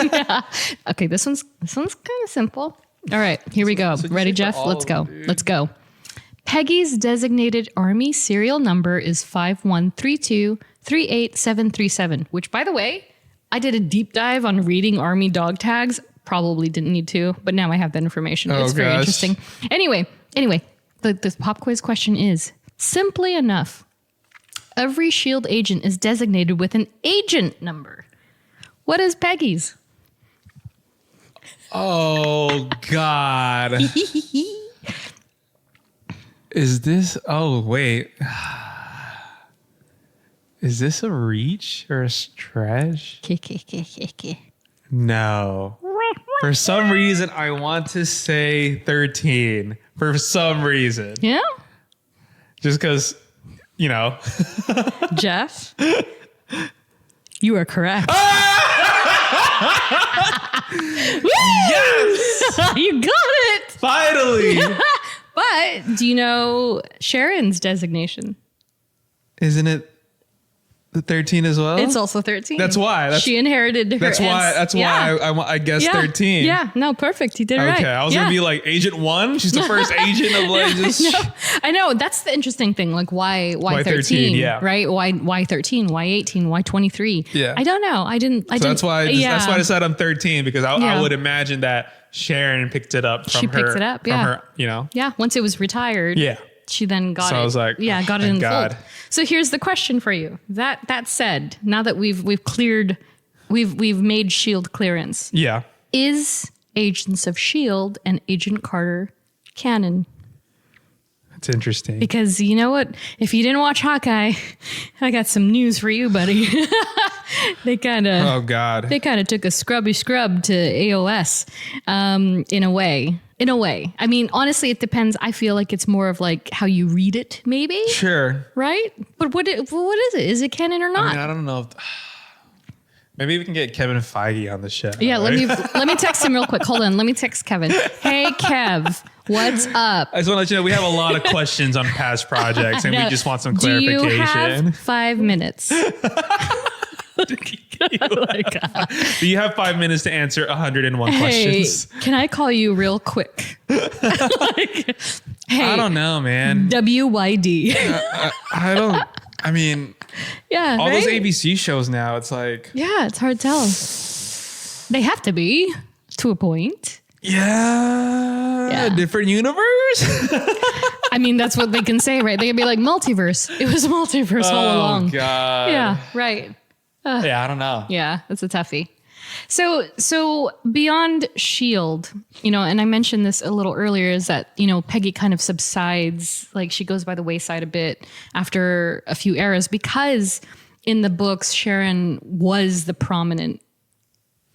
Okay, this one's kind of simple. All right, here we go. Ready, Jeff? Let's go. Let's go. Peggy's designated Army serial number is 513238737, which, by the way, I did a deep dive on reading Army dog tags. Probably didn't need to, but now I have that information. It's very interesting. Anyway, the pop quiz question is, simply enough, every S.H.I.E.L.D. agent is designated with an agent number. What is Peggy's? Oh, God. Is this... Oh, wait. Is this a reach or a stretch? No. For some reason, I want to say 13. For some reason. Yeah? Just because, you know. Jeff? You are correct. Yes! You got it! Finally! But do you know Sharon's designation? Isn't it the 13 as well? It's also 13. That's why. She inherited her. That's why I guess 13. Yeah, no, perfect. You did right. Okay, I was going to be like Agent 1. She's the first agent of like just... I know. That's the interesting thing. Like why 13? Yeah. Right? Why 13? Why 18? Why 23? Yeah. I don't know. That's why I decided I'm 13 because I would imagine that Sharon picked it up from her. Picked it up, yeah. From her, you know. Yeah, once it was retired. Yeah. She then got it. So I was like, got it in the fold. So here's the question for you. That said, now that we've made S.H.I.E.L.D. clearance. Yeah. Is Agents of S.H.I.E.L.D. and Agent Carter canon? That's interesting. Because you know what? If you didn't watch Hawkeye, I got some news for you, buddy. They kind of took a scrubby scrub to AOS in a way. I mean, honestly, it depends. I feel like it's more of like how you read it, maybe. Sure. Right? But what is it? Is it canon or not? I mean, I don't know. Maybe we can get Kevin Feige on the show. Yeah, right? let me text him real quick. Hold on. Let me text Kevin. Hey, Kev, what's up? I just want to let you know we have a lot of questions on past projects, and we just want some clarification. Do you have 5 minutes? Do you have 5 minutes to answer 101 questions? Can I call you real quick? I don't know, man. WYD. I mean, yeah, all those ABC shows now, it's like... Yeah, it's hard to tell. They have to be, to a point. Yeah. Different universe? I mean, that's what they can say, right? They can be like, multiverse. It was a multiverse all along. Oh, God. Yeah, right. Yeah, I don't know. Yeah, it's a toughie. So beyond S.H.I.E.L.D., you know, and I mentioned this a little earlier, is that, you know, Peggy kind of subsides, like she goes by the wayside a bit after a few eras, because in the books, Sharon was the prominent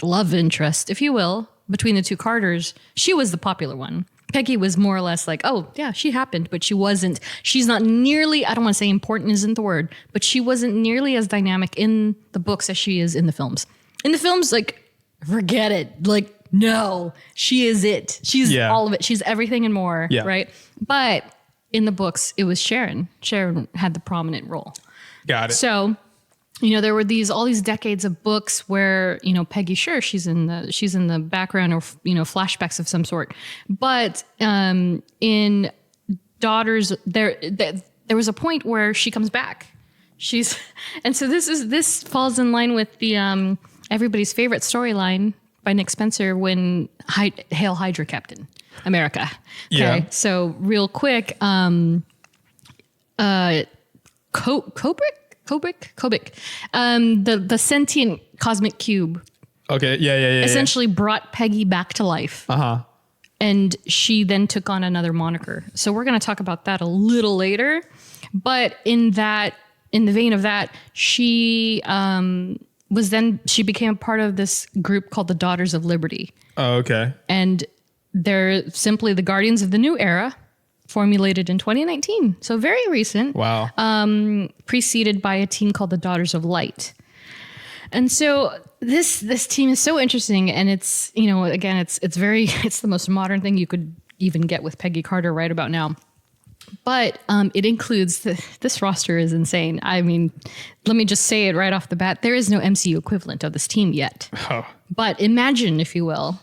love interest, if you will, between the two Carters. She was the popular one. Peggy was more or less like, oh, yeah, she happened, but she's not nearly, I don't want to say important isn't the word, but she wasn't nearly as dynamic in the books as she is in the films. In the films, like, forget it. Like, no, she is it. She's all of it. She's everything and more, right? But in the books, it was Sharon. Sharon had the prominent role. Got it. So, you know, there were all these decades of books where, you know, Peggy, sure, she's in the background, or, you know, flashbacks of some sort. But in Daughters, there was a point where she comes back. And so this falls in line with the everybody's favorite storyline by Nick Spencer when Hail Hydra Captain America. Okay, yeah. So real quick, Kobik, the sentient cosmic cube. Okay, yeah. Essentially brought Peggy back to life. And she then took on another moniker. So we're going to talk about that a little later. But in the vein of that, she became a part of this group called the Daughters of Liberty. Oh, okay. And they're simply the guardians of the new era, formulated in 2019. So very recent. Wow. Preceded by a team called the Daughters of Light. And so this team is so interesting, and it's, you know, again, it's the most modern thing you could even get with Peggy Carter right about now. But it includes this roster is insane. I mean, let me just say it right off the bat. There is no MCU equivalent of this team yet. Oh. But imagine, if you will,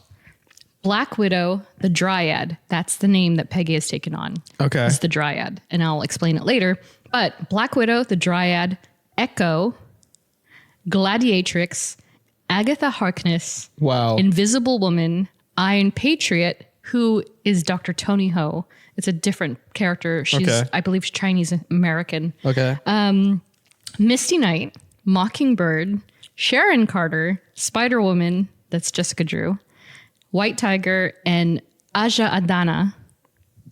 Black Widow, the Dryad. That's the name that Peggy has taken on. Okay. It's the Dryad. And I'll explain it later. But Black Widow, the Dryad, Echo, Gladiatrix, Agatha Harkness, Wow. Invisible Woman, Iron Patriot, who is Dr. Tony Ho. It's a different character. She's, Okay. I believe, Chinese American. Okay. Misty Knight, Mockingbird, Sharon Carter, Spider-Woman, that's Jessica Drew, White Tiger, and Aja Adana,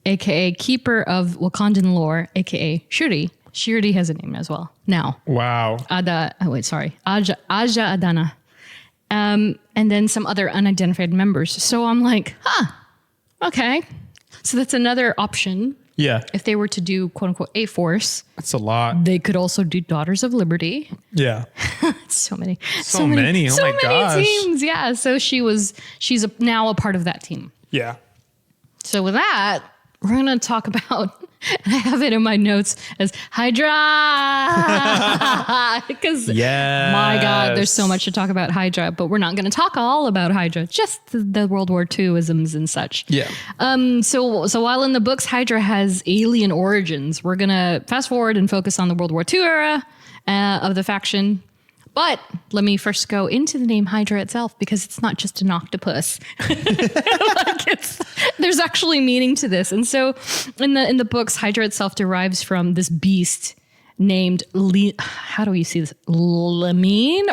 aka Keeper of Wakandan Lore, aka Shuri. She already has a name as well now. Wow. Aja Adana. And then some other unidentified members. So I'm like, okay. So that's another option. Yeah. If they were to do quote unquote A Force, That's a lot. they could also do Daughters of Liberty. Yeah. So many. So many. Oh my gosh. Teams. Yeah. So she's now a part of that team. Yeah. So with that, we're going to talk about, and I have it in my notes as Hydra. Because my God, there's so much to talk about Hydra, but we're not going to talk all about Hydra, just the World War II isms and such. Yeah. So while in the books, Hydra has alien origins, we're going to fast forward and focus on the World War II era of the faction. But let me first go into the name Hydra itself, because it's not just an octopus. There's actually meaning to this. And so in the books, Hydra itself derives from this beast named, how do we see this? Lemine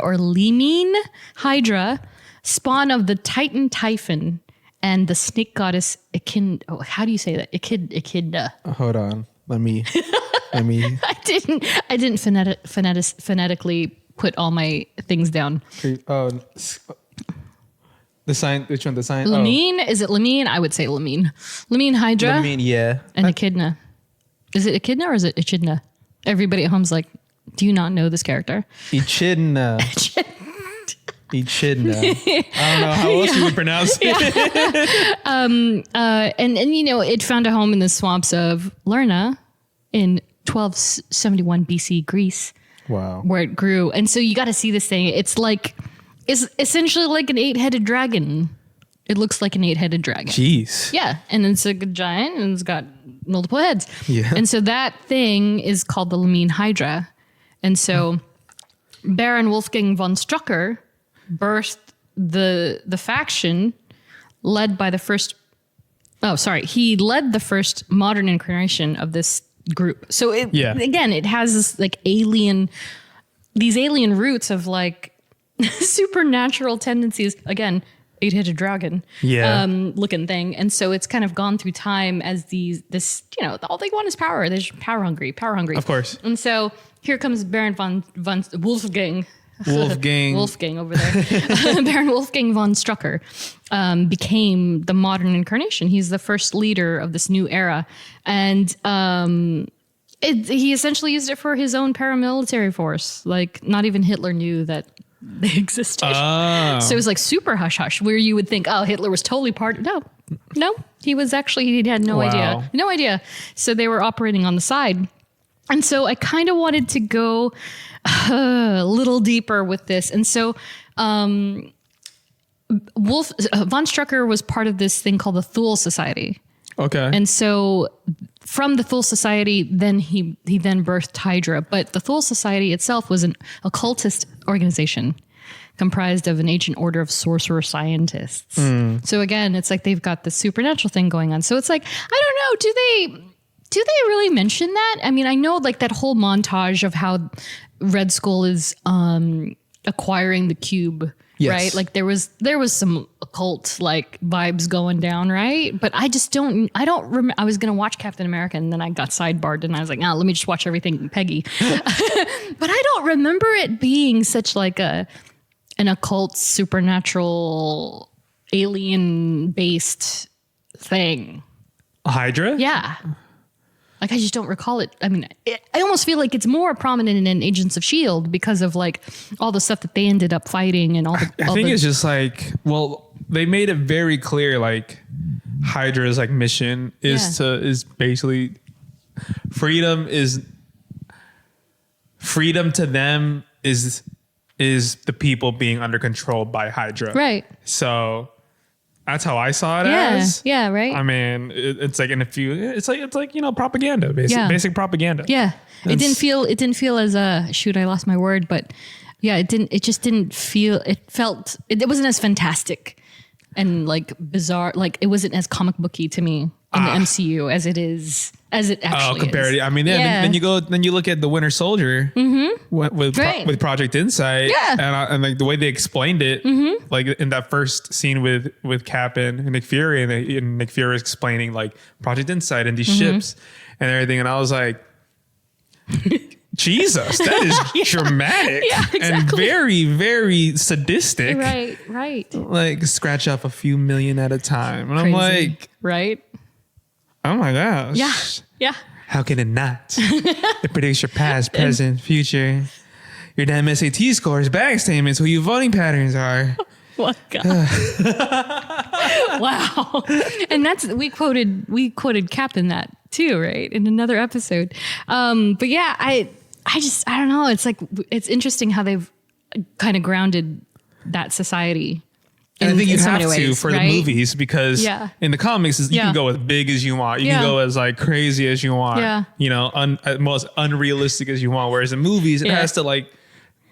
Hydra, spawn of the Titan Typhon and the snake goddess how do you say that? Echidna. Hold on. Let me. I didn't phonetically put all my things down. Oh, the sign. Which one? The sign. Lemine? Is it Lemine? I would say Lemine. Lemine Hydra. Lemine, yeah. And Echidna. Is it Echidna or is it Echidna? Everybody at home's like, do you not know this character? Echidna. Echidna. I don't know how else you would pronounce it. And you know, it found a home in the swamps of Lerna in 1271 BC Greece. Wow. Where it grew. And so you got to see this thing. It's essentially like an 8-headed dragon. It looks like an 8-headed dragon. Jeez. Yeah. And it's a giant and it's got multiple heads. Yeah. And so that thing is called the Lemine Hydra. And so Baron Wolfgang von Strucker birthed the faction led by he led the first modern incarnation of this group. So again, it has this like alien roots of like supernatural tendencies. Again, 8-headed dragon looking thing. And so it's kind of gone through time as all they want is power. They're just power hungry. Of course. And so here comes Baron von Wolfgang. Wolfgang over there. Baron Wolfgang von Strucker became the modern incarnation. He's the first leader of this new era. And he essentially used it for his own paramilitary force. Like, not even Hitler knew that they existed. Oh. So it was like super hush-hush, where you would think, oh, Hitler was totally part. No, he had no idea. No idea. So they were operating on the side. And so I kind of wanted to go a little deeper with this. And so von Strucker was part of this thing called the Thule Society. Okay. And so from the Thule Society, then he then birthed Hydra. But the Thule Society itself was an occultist organization comprised of an ancient order of sorcerer scientists. So again, it's like they've got the supernatural thing going on. So it's like, I don't know, do they really mention that? I mean, I know like that whole montage of how Red Skull is acquiring the cube, right? Like there was some occult like vibes going down, right? But I don't remember. I was going to watch Captain America and then I got sidebarred and I was like, let me just watch everything Peggy. But I don't remember it being such like an occult, supernatural, alien based thing. Hydra? Yeah. Like, I just don't recall it. I mean, I almost feel like it's more prominent in Agents of S.H.I.E.L.D. because of like all the stuff that they ended up fighting and all the. I think it's just like, well, they made it very clear, like Hydra's like mission is basically freedom to them is the people being under control by Hydra. Right. So that's how I saw it as. Yeah, right. I mean, it's like it's like, you know, propaganda, basic propaganda. Yeah. It didn't feel as I lost my word, but yeah, it just didn't feel, it wasn't as fantastic and like bizarre. Like, it wasn't as comic booky to me in the MCU as it actually compared is. I mean, then you look at the Winter Soldier with Project Insight, and like the way they explained it, like in that first scene with Cap and Nick Fury, and Nick Fury explaining like Project Insight and these ships and everything, and I was like, Jesus, that is dramatic and very, very sadistic. Right. Like, scratch up a few million at a time, and Crazy. I'm like, right. Oh my gosh. Yeah. How can it not? It predicts your past, present, future, your damn SAT scores, bank statements, who your voting patterns are. What God? Wow. And we quoted Cap in that too, right? In another episode. But yeah, I don't know. It's like, it's interesting how they've kind of grounded that society. And I think you so have many to ways, for the movies, because in the comics, you can go as big as you want. You can go as like crazy as you want. Yeah. You know, most unrealistic as you want. Whereas in movies, it has to like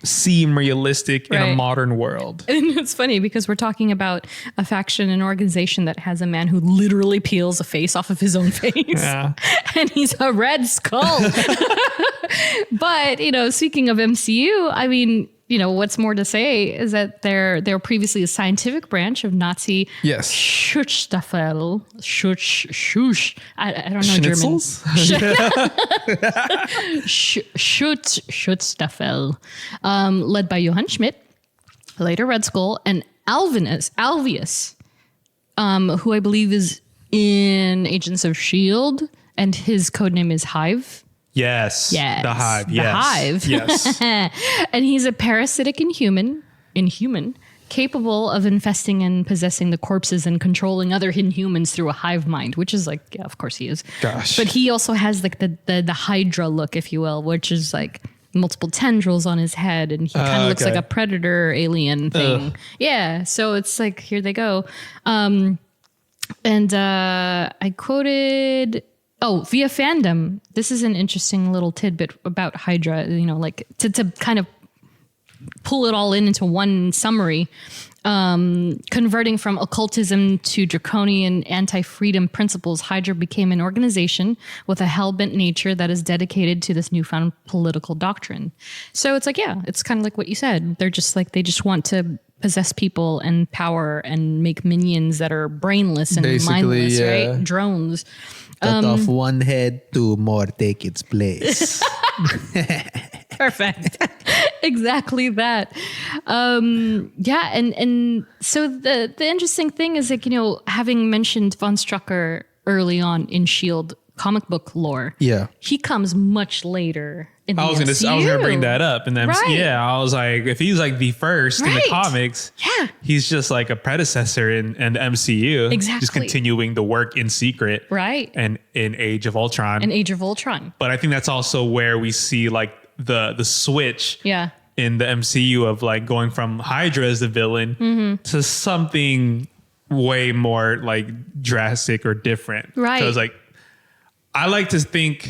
seem realistic in a modern world. And it's funny because we're talking about a faction, an organization that has a man who literally peels a face off of his own face. Yeah. And he's a Red Skull. But, you know, speaking of MCU, I mean, you know, what's more to say is that they're previously a scientific branch of Nazi Schutzstaffel. I don't know Schnitzels? German. Schutzstaffel, led by Johann Schmidt, later Red Skull, and Alvius, who I believe is in Agents of S.H.I.E.L.D., and his codename is Hive. Yes. The Hive. The Hive. Yes. And he's a parasitic inhuman, capable of infesting and possessing the corpses and controlling other Inhumans through a hive mind, which is like, yeah, of course he is. Gosh. But he also has like the Hydra look, if you will, which is like multiple tendrils on his head, and he kind of looks like a predator alien thing. Yeah. So it's like, here they go. And I quoted... Oh, via fandom. This is an interesting little tidbit about Hydra, you know, like to kind of pull it all into one summary. Converting from occultism to draconian anti-freedom principles, Hydra became an organization with a hell-bent nature that is dedicated to this newfound political doctrine. So it's like, yeah, it's kind of like what you said. They're just like, they just want to possess people and power and make minions that are brainless and mindless, right? Drones. Cut off one head, two more take its place. Perfect. Exactly that. Yeah. And so the interesting thing is, like, you know, having mentioned Von Strucker early on in S.H.I.E.L.D. comic book lore. Yeah. He comes much later in the MCU. I was gonna bring that up. And then I was like, if he's like the first in the comics, he's just like a predecessor in the MCU. Exactly. Just continuing the work in secret. Right. And in Age of Ultron. But I think that's also where we see like the switch in the MCU of like going from Hydra as the villain to something way more like drastic or different. Right. Because like, I like to think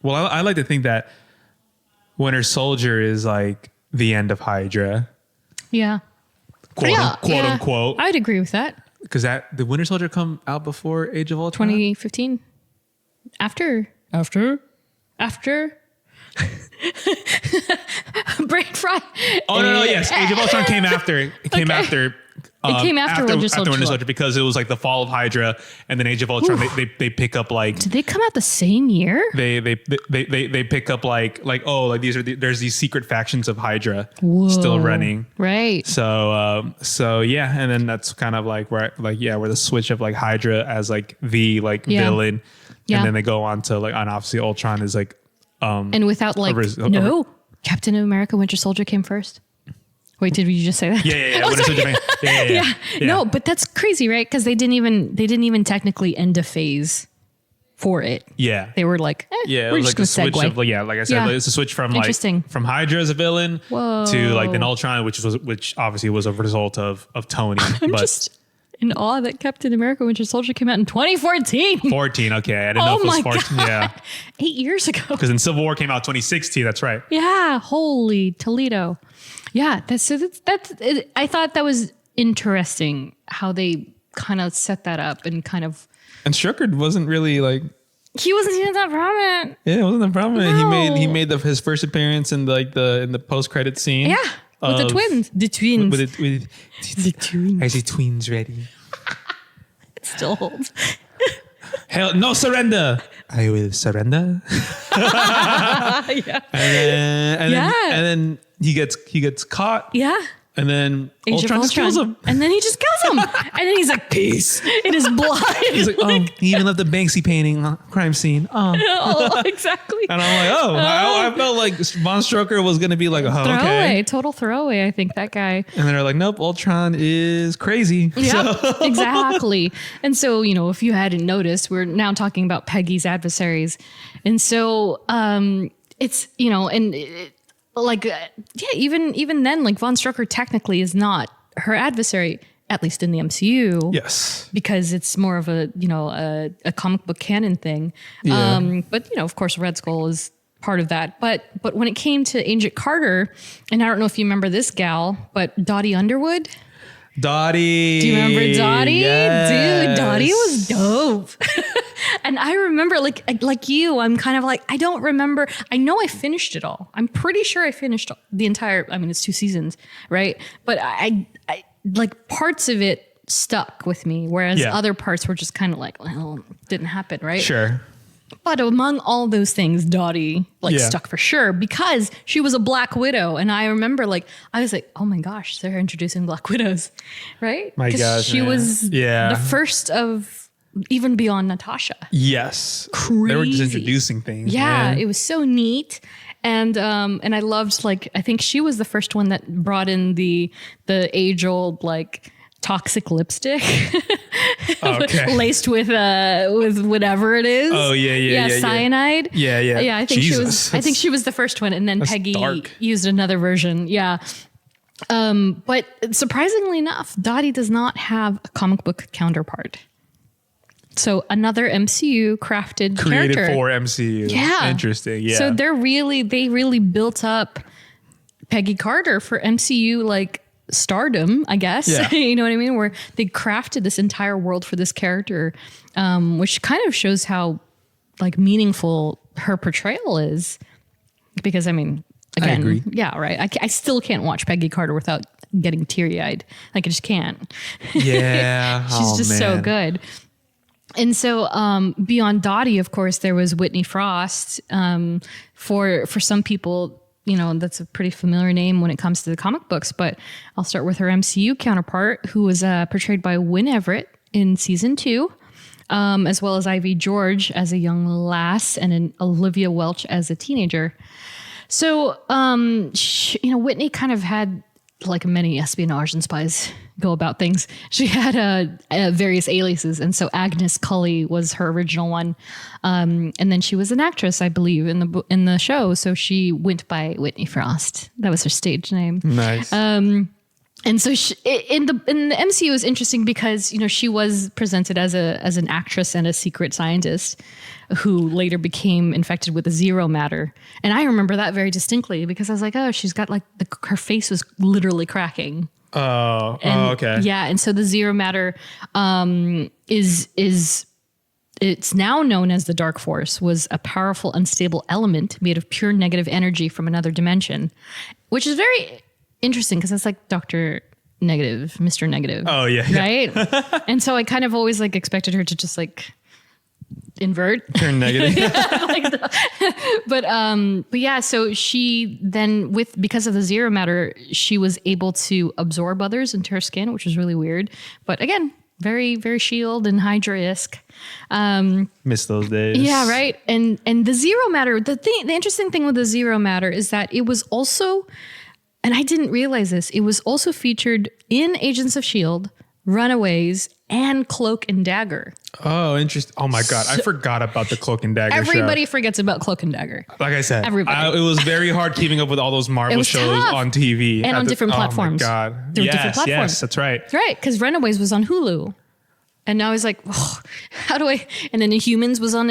that Winter Soldier is like the end of Hydra. Yeah. Quote unquote. I'd agree with that. Because did Winter Soldier come out before Age of Ultron? 2015. After. Brain fry. Oh no, yes. Age of Ultron came after. It came after. It came after Winter Soldier because it was like the fall of Hydra, and then Age of Ultron. They pick up like. Did they come out the same year? They pick up like there's these secret factions of Hydra still running. Right. So yeah, and then that's kind of like where the switch of like Hydra as like the villain Yeah. And then they go on to like, and obviously Ultron is like, and without like, no, Captain America Winter Soldier came first. Wait, did you just say that? Yeah. Oh, Winter sorry. Soldier. Yeah. No, but that's crazy, right? Because they didn't even technically end a phase for it. Yeah. They were like, Yeah, we're it was just like a gonna switch segue. of, like I said, Yeah. like, it's a switch from like Interesting. from Hydra as a villain Whoa. to like then Ultron, which obviously was a result of Tony. I'm but just in awe that Captain America Winter Soldier came out in 2014. 14, okay, I didn't know if it was 14. God. Yeah, 8 years ago. because then Civil War came out 2016. That's right. Yeah, holy Toledo. Yeah, that's it. I thought that was interesting how they kind of set that up and kind of. And Strucker wasn't really like. He wasn't even that prominent. Yeah, it wasn't a problem. No. He made his first appeance in the post credit scene. Yeah, with the twins. The twins. With the twins. I see twins ready. It still holds. Hell, no surrender. I will surrender. Yeah. And Yeah. then he gets caught. Yeah. And then Age of Ultron just kills him. And then he just kills him. And then he's like, peace in his blood. He's like, oh, he even left the Banksy painting crime scene. Oh. Oh, exactly. And I'm like, oh, I felt like Von Strucker was going to be like, oh, Throwaway, okay. total throwaway, I think, that guy. And they're like, nope, Ultron is crazy. Yeah, So- exactly. And so, if you hadn't noticed, we're now talking about Peggy's adversaries. And so it's, even then, like Von Strucker technically is not her adversary, at least in the MCU. Yes. Because it's more of a comic book canon thing. Yeah. But of course, Red Skull is part of that. But when it came to Agent Carter, and I don't know if you remember this gal, but Dottie Underwood. Dottie. Do you remember Dottie? Yes. Dude, Dottie was dope. And I remember, like you, I'm kind of like, I don't remember. I know I finished it all. I'm pretty sure I finished the entire, it's 2 seasons, right? But I like parts of it stuck with me, whereas other parts were just kind of like, well, didn't happen, right? Sure. But among all those things, Dottie stuck for sure because she was a Black Widow. And I remember I was like, oh my gosh, they're introducing Black Widows, right? My gosh, she man. was Yeah. the first of even beyond Natasha. Yes. Crazy. They were just introducing things. Yeah, man. it was so neat. And I loved I think she was the first one that brought in the age old toxic lipstick. Okay. Laced with whatever it is. Oh, yeah. Cyanide. Yeah. I think Jesus, I think she was the first one, and then Peggy dark. used another version. Yeah. But surprisingly enough, Dottie does not have a comic book counterpart. So another MCU crafted created character. for MCU. Yeah. Interesting. Yeah. So they really built up Peggy Carter for MCU stardom, I guess. Yeah. You know what I mean? Where they crafted this entire world for this character, which kind of shows how meaningful her portrayal is. Because again, I agree. yeah, right. I still can't watch Peggy Carter without getting teary eyed. I just can't. Yeah. She's just so good. And so beyond Dottie, of course, there was Whitney Frost. For some people, that's a pretty familiar name when it comes to the comic books. But I'll start with her MCU counterpart, who was portrayed by Wynn Everett in season 2, as well as Ivy George as a young lass and an Olivia Welch as a teenager. So, Whitney kind of had, like many espionage and spies go about things, she had various aliases. And so Agnes Cully was her original one. And then she was an actress, I believe, in the show. So she went by Whitney Frost. That was her stage name. Nice. And so in the MCU is interesting because, she was presented as an actress and a secret scientist who later became infected with the zero matter. And I remember that very distinctly because I was like, oh, she's got her face was literally cracking. Oh, okay. Yeah. And so the zero matter is it's now known as the Dark Force, was a powerful, unstable element made of pure negative energy from another dimension, which is very interesting because it's like Dr. Negative, Mr. Negative. Oh, yeah. Right? And so I kind of always expected her to just invert. Turn negative. But yeah, so she then because of the zero matter, she was able to absorb others into her skin, which was really weird. But again, Very, very Shield and Hydra-esque. Miss those days. Yeah, right. And the Zero Matter, the interesting thing with the Zero Matter is that it was also, and I didn't realize this, it was also featured in Agents of S.H.I.E.L.D., Runaways, and Cloak and Dagger. Oh, interesting. Oh my God. I forgot about the Cloak and Dagger Everybody show. forgets about Cloak and Dagger. Like I said, Everybody. it was very hard keeping up with all those Marvel shows tough. on TV. And on different platforms. Oh my God. There were different platforms. Yes, that's right. Right, because Runaways was on Hulu. And now I was like, oh, how do I? And then Humans was on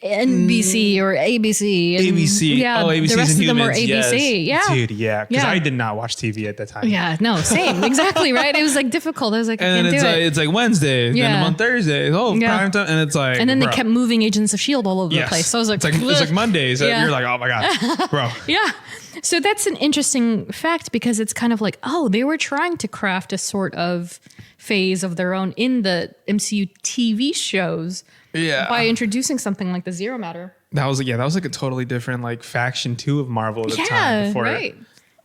NBC or ABC. And ABC. Yeah, ABC's the rest and of them were Humans. ABC. Yes. Yeah. Dude, yeah. Because Yeah. I did not watch TV at that time. Yeah, no, same. Exactly, right? It was like difficult. I was like, I And can't then do it. it's like Wednesday. Yeah. Then on Thursday. Oh, Yeah. prime time. And it's like. And then they bro. kept moving Agents of S.H.I.E.L.D. all over Yes. the place. So I was like, it's like Mondays. Yeah. You're like, oh my God, bro. Yeah. So that's an interesting fact because it's kind of like, oh, they were trying to craft a sort of phase of their own in the MCU TV shows by introducing something like the Zero Matter. That was like a totally different like faction too of Marvel at the Yeah, time. Before, right.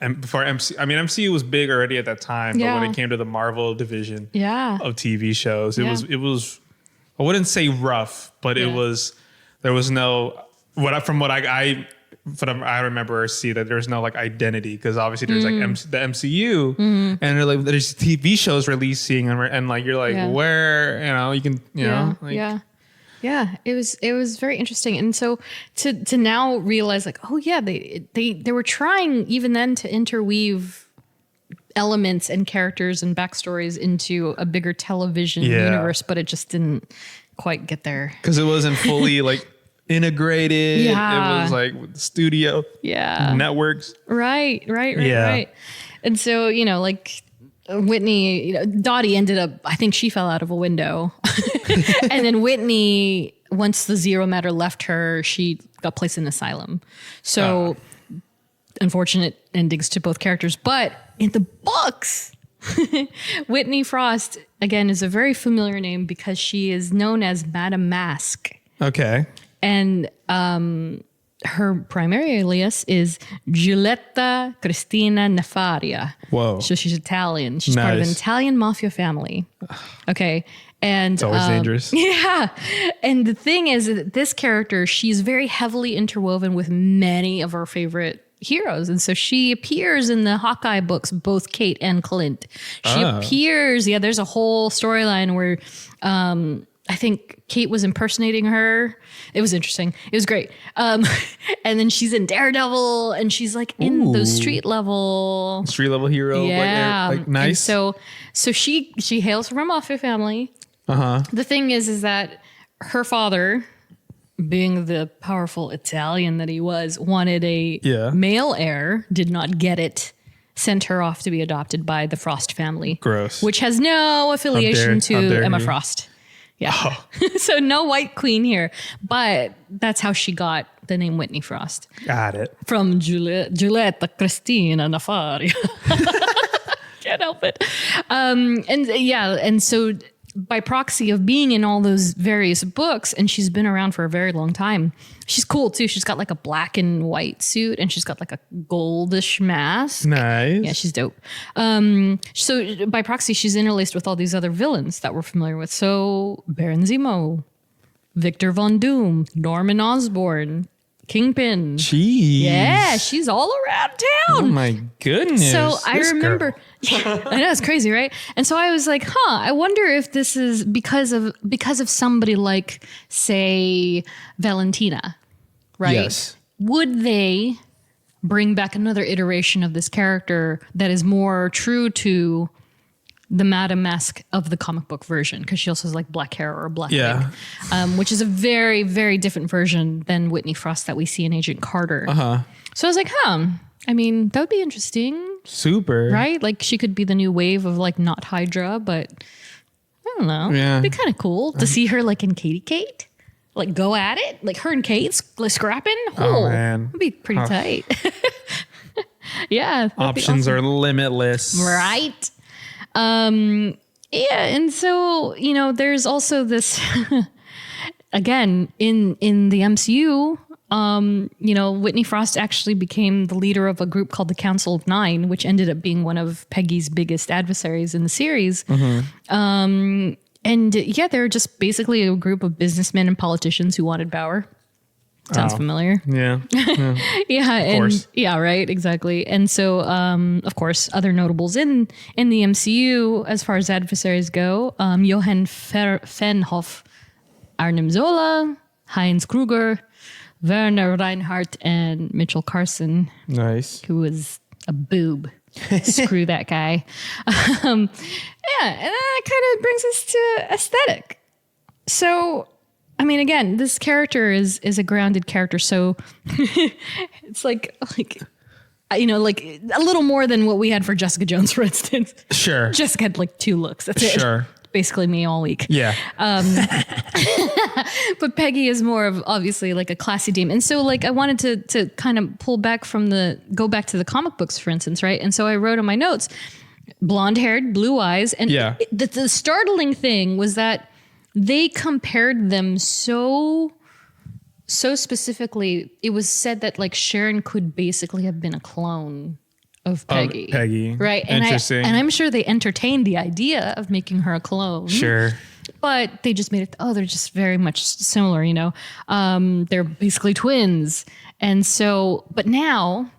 And before MCU was big already at that time, Yeah. but when it came to the Marvel division Yeah. of TV shows, Yeah. it was I wouldn't say rough, but there was no from what I remember or see that there's no like identity because obviously there's like the MCU and they're like there's TV shows releasing and like you're like Yeah. where you can know like, Yeah, it was very interesting, and so to now realize like, oh yeah, they were trying even then to interweave elements and characters and backstories into a bigger television universe, but it just didn't quite get there because it wasn't fully like integrated. Yeah. It was like with studio networks. Right. Yeah. Right. And so like Whitney, Dottie ended up, I think she fell out of a window. And then Whitney, once the Zero Matter left her, she got placed in an asylum. So unfortunate endings to both characters. But in the books, Whitney Frost, again, is a very familiar name because she is known as Madame Mask. Okay. And her primary alias is Giulietta Cristina Nefaria. Whoa. So she's Italian. She's part of an Italian mafia family. Okay. And It's always dangerous. Yeah. And the thing is that this character, she's very heavily interwoven with many of our favorite heroes. And so she appears in the Hawkeye books, both Kate and Clint. She appears, there's a whole storyline where I think Kate was impersonating her. It was interesting. It was great. And then she's in Daredevil and she's like in those street level hero. Yeah. Like nice. And so she hails from a mafia family. The thing is that her father, being the powerful Italian that he was, wanted a male heir, did not get it, sent her off to be adopted by the Frost family. Gross. Which has no affiliation How dare to Emma you. Frost. Yeah. So no white queen here. But that's how she got the name Whitney Frost. Got it. From Giulietta Cristina Nefaria. Can't help it. And so by proxy of being in all those various books, and she's been around for a very long time. She's cool too. She's got like a black and white suit and she's got like a goldish mask. Nice. Yeah, she's dope. So by proxy, she's interlaced with all these other villains that we're familiar with. So Baron Zemo, Victor Von Doom, Norman Osborn, Kingpin. Jeez. Yeah, she's all around town. Oh my goodness. So I This remember, girl. yeah, I know it's crazy, right? And so I was like, I wonder if this is because of somebody like, say, Valentina, right? Yes. Would they bring back another iteration of this character that is more true to the Madame Mask of the comic book version? Because she also has like black hair or black wig, which is a very, very different version than Whitney Frost that we see in Agent Carter. So I was like, I mean, that would be interesting. Super. Right? Like she could be the new wave of like not Hydra, but I don't know. Yeah. It'd be kind of cool to see her like in Katie Kate. Like go at it. Like her and Kate scrapping. Oh, man. That'd be pretty tight. Yeah. Options are limitless. Right. Yeah. And so, there's also this, again, in the MCU, Whitney Frost actually became the leader of a group called the Council of Nine, which ended up being one of Peggy's biggest adversaries in the series. yeah, they're just basically a group of businessmen and politicians who wanted power. Sounds familiar. Yeah. Yeah. Of course. Yeah, right. Exactly. And so, of course, other notables in the MCU, as far as adversaries go, Johann Fernhoff, Arnim Zola, Heinz Kruger, Werner Reinhardt, and Mitchell Carson, Nice. who was a boob. Screw that guy. Yeah. And that kind of brings us to aesthetic. So, I mean, again, this character is a grounded character. So it's like, you know, like a little more than what we had for Jessica Jones, for instance. Sure. Jessica had like 2 looks. That's it. Sure. Basically me all week. Yeah. But Peggy is more of obviously like a classy dame. And so like I wanted to kind of go back to the comic books, for instance, right? And so I wrote in my notes, blonde haired, blue eyes. And the startling thing was that they compared them so specifically. It was said that like Sharon could basically have been a clone of Peggy. Peggy. Right. And Interesting. I'm sure they entertained the idea of making her a clone. Sure. But they just made it, they're just very much similar, you know. They're basically twins. And so, but now,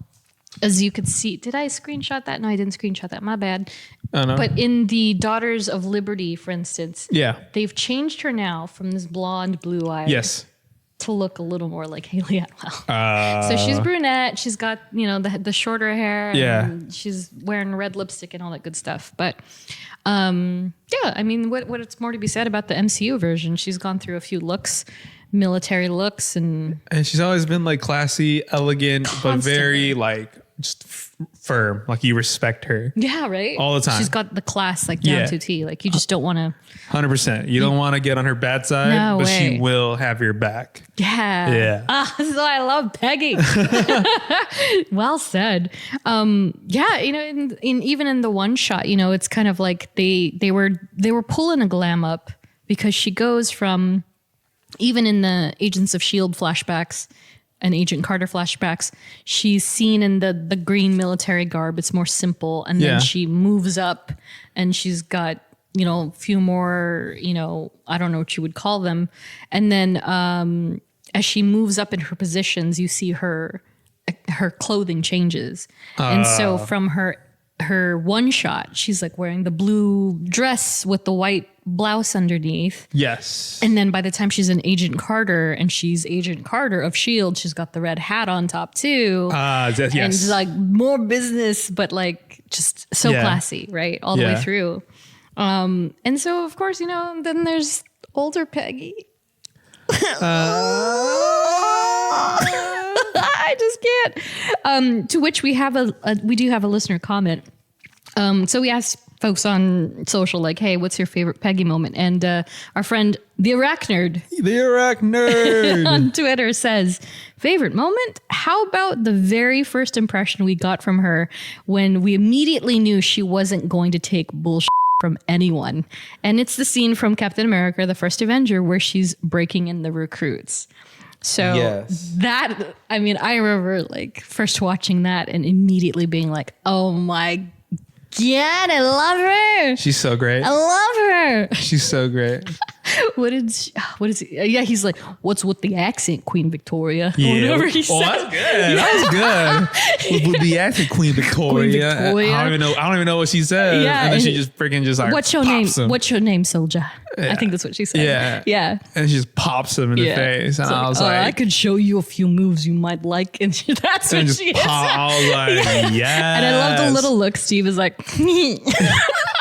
as you could see, did I screenshot that? No, I didn't screenshot that. My bad. Oh, no. But in the Daughters of Liberty, for instance, Yeah. they've changed her now from this blonde, blue eye Yes. to look a little more like Haley Atwell. So she's brunette. She's got, you know, the shorter hair. And she's wearing red lipstick and all that good stuff. But yeah, I mean, what's more to be said about the MCU version? She's gone through a few looks, military looks, and she's always been like classy, elegant, but very like just firm. Like you respect her. Yeah, right. All the time. She's got the class like down to a T. Like you just don't want to. 100%. You don't want to get on her bad side, No but way. she will have your back. Yeah. Yeah. So I love Peggy. Well said. Yeah, you know, in even in the one shot, you know, it's kind of like they were pulling a glam up because she goes from, even in the Agents of S.H.I.E.L.D. flashbacks and Agent Carter flashbacks, she's seen in the green military garb. It's more simple. And then she moves up and she's got, you know, a few more, you know, I don't know what you would call them. And then as she moves up in her positions, you see her clothing changes. And so from her one shot, she's like wearing the blue dress with the white blouse underneath. Yes. And then by the time she's an Agent Carter and she's Agent Carter of S.H.I.E.L.D., she's got the red hat on top too. Yes. And it's like more business, but like just so classy, right? All the way through. And so, of course, you know, then there's older Peggy. I just can't. To which we have we do have a listener comment. So we asked folks on social, like, hey, what's your favorite Peggy moment? And our friend, the Arachnerd on Twitter says, favorite moment? How about the very first impression we got from her when we immediately knew she wasn't going to take bullshit from anyone? And it's the scene from Captain America, the First Avenger, where she's breaking in the recruits. So that, I mean, I remember like first watching that and immediately being like, oh my God, I love her. She's so great. I love her. She's so great. What is he? Yeah, he's like, what's with the accent, Queen Victoria? Yeah. Whatever he said. That's good. That was good. With the accent, Queen Victoria. Victoria. I don't even know what she said. Yeah, and then she just freaking just like, what's your name? What's your name, soldier? I think that's what she said. Yeah. Yeah. And she just pops him in the face. And I was like, I could show you a few moves you might like. And that's what she is. I was like, yes. And I love the little look. Steve is like,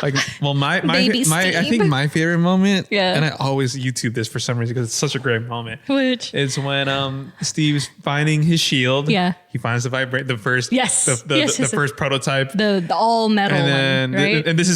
like, well, I Steve. think my favorite moment, Yeah. and I always YouTube this for some reason because it's such a great moment. Which? It's when Steve's finding his shield. Yeah. He finds the first Yes. the first prototype. The all metal And then one, right? and this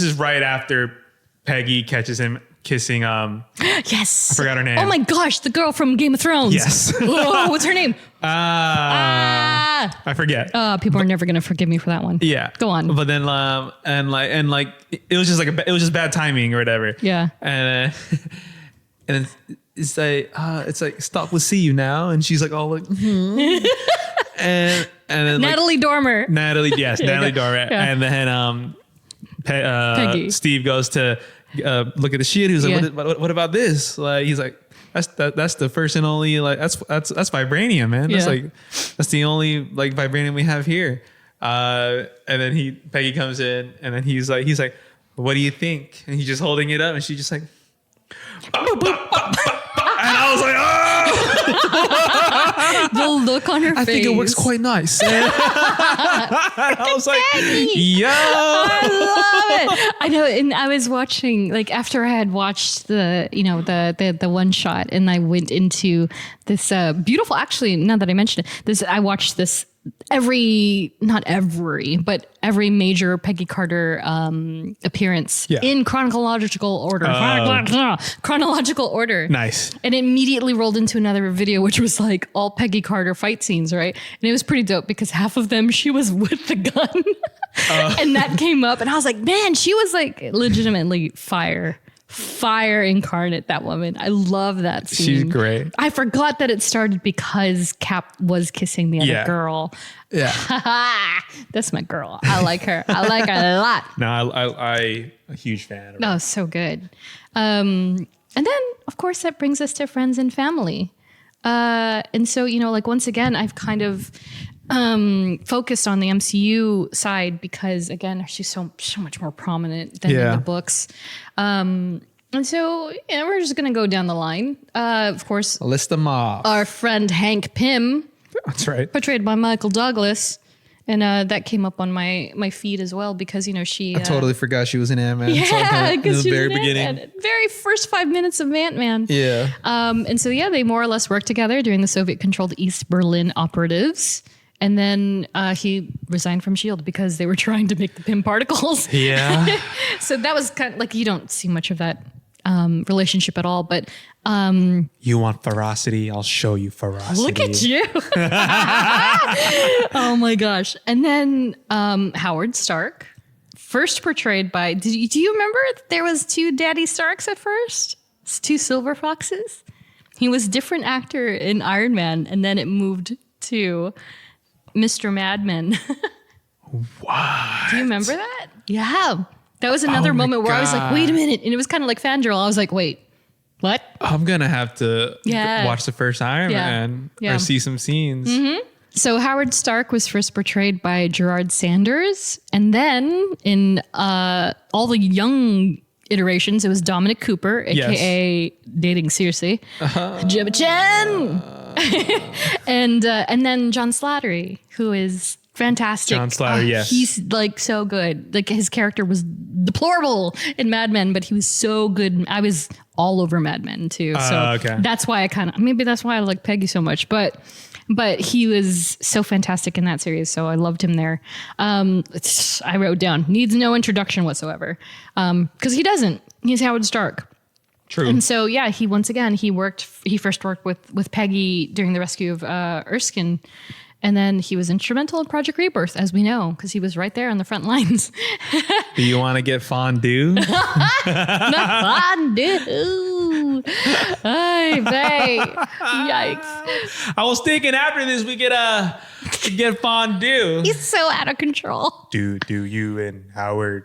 is right after Peggy catches him kissing Yes. I forgot her name. Oh my gosh, the girl from Game of Thrones. Yes. Oh, what's her name? I forget. People are never gonna forgive me for that one. Yeah. Go on. But then it was just bad timing or whatever. Yeah. And and it's like stop, we'll see you now, and she's like, oh look. and then Natalie Dormer. Natalie Dormer. Yeah. And then Peggy. Steve goes to look at the shit. He was like, Yeah. what about this? Like, he's like, that's the first and only, like, that's vibranium, man. That's Yeah. like, that's the only like vibranium we have here. And then Peggy comes in, and then he's like, what do you think? And he's just holding it up, and she's just like, and I was like, oh, The look on her face. I think it works quite nice. And I was like, yo. I love it. I know. And I was watching, like, after I had watched the one shot, and I went into this beautiful, actually, now that I mentioned it, I watched this not every major Peggy Carter appearance in chronological order. Chronological order. Nice. And it immediately rolled into another video, which was like all Peggy Carter fight scenes, right? And it was pretty dope because half of them she was with the gun. And that came up, and I was like, man, she was like legitimately fire incarnate, that woman. I love that scene. She's great. I forgot that it started because Cap was kissing the other girl. Yeah. That's my girl. I like her. I like her a lot. No, I a huge fan. No, so good. And then, of course, that brings us to friends and family. And so, like, once again, I've kind of focused on the MCU side because, again, she's so much more prominent than in the books. And so, we're just going to go down the line. Of course, List them off. our friend Hank Pym, That's right. portrayed by Michael Douglas. And that came up on my feed as well because, she... I totally forgot she was in Ant-Man. Yeah, in the because very beginning. Ant-Man. Very first 5 minutes of Ant-Man. Yeah. And so, they more or less worked together during the Soviet-controlled East Berlin operatives. And then he resigned from S.H.I.E.L.D. because they were trying to make the Pym particles. Yeah. So that was kind of like, you don't see much of that relationship at all. But You want ferocity? I'll show you ferocity. look at you. Oh, my gosh. And then Howard Stark, first portrayed by, do you remember there was 2 Daddy Starks at first? 2 Silver Foxes? He was a different actor in Iron Man, and then it moved to Mr. Madman. What? Do you remember that? Yeah. That was another Oh my moment where I was like, wait a minute. And it was kind of like fangirl. I was like, wait, what? I'm gonna have to watch the first Iron Man Yeah. or see some scenes. So Howard Stark was first portrayed by Gerard Sanders. And then in all the young iterations, it was Dominic Cooper, aka Dating Seriously, Jimmy Chen, and then John Slattery, who is fantastic. John Slattery, yes. He's like so good. Like his character was deplorable in Mad Men, but he was so good. I was all over Mad Men too. So that's why maybe that's why I like Peggy so much. But he was so fantastic in that series. So I loved him there. I wrote down, needs no introduction whatsoever. Because he doesn't. He's Howard Stark. True. And so, he first worked with Peggy during the rescue of Erskine. And then he was instrumental in Project Rebirth, as we know, because he was right there on the front lines. Do you want to get fondue? Fondue. Ay, babe. Yikes. I was thinking after this we get fondue. He's so out of control. Do you and Howard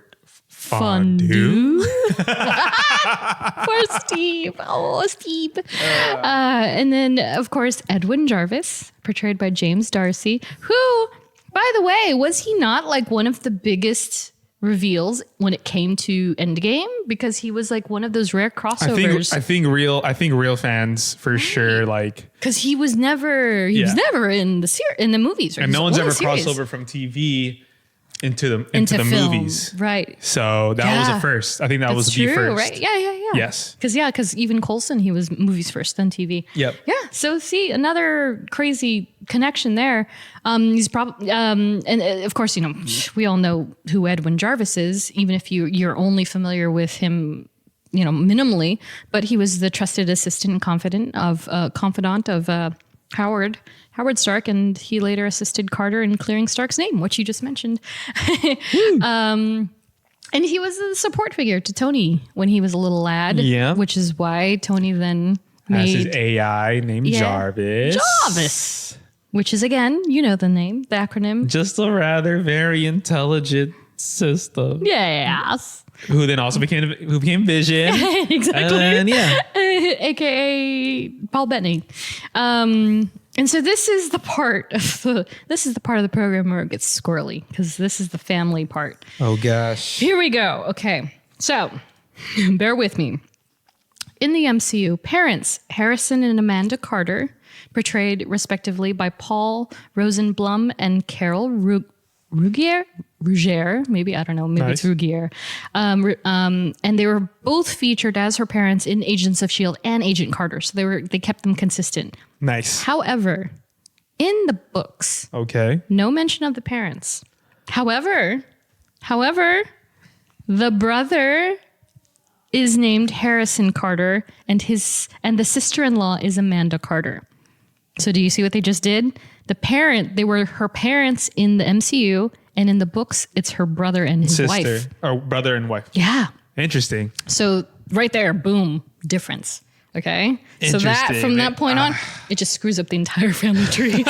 fondue? Poor Steve. Oh, Steve. And then, of course, Edwin Jarvis, portrayed by James Darcy, who, by the way, was he not like one of the biggest reveals when it came to Endgame? Because he was like one of those rare crossovers. I think real fans for sure, like, because he was never in the movies, right? and no one's ever series. crossed over from TV into the film. movies, right? So that was a first. I think that was the first, right? Yeah. Yes, because even Coulson, he was movies first, then TV. Yep. Yeah. So see, another crazy connection there. He's probably and of course, we all know who Edwin Jarvis is, even if you're only familiar with him, minimally. But he was the trusted assistant and confidant of Howard Stark, and he later assisted Carter in clearing Stark's name, which you just mentioned. And he was a support figure to Tony when he was a little lad, which is why Tony then has made his AI named Jarvis, which is, again, the name, the acronym. Just a rather very intelligent system. Yes. Who then also became Vision. Exactly. And yeah. AKA Paul Bettany. And so this is the part of the program where it gets squirrely, because this is the family part. Oh gosh. Here we go. Okay. So bear with me. In the MCU, parents Harrison and Amanda Carter, portrayed respectively by Paul Rosenblum and Carol Rugier, maybe, I don't know, maybe Nice. it's Rugier. And they were both featured as her parents in Agents of S.H.I.E.L.D. and Agent Carter. So they kept them consistent. Nice. However, in the books, Okay. no mention of the parents. However, the brother is named Harrison Carter, and the sister-in-law is Amanda Carter. So do you see what they just did? They were her parents in the MCU, and in the books, it's her brother and his wife. Or brother and wife. Yeah. Interesting. So right there, boom, difference. Okay. So that Interesting. from that point on, it just screws up the entire family tree.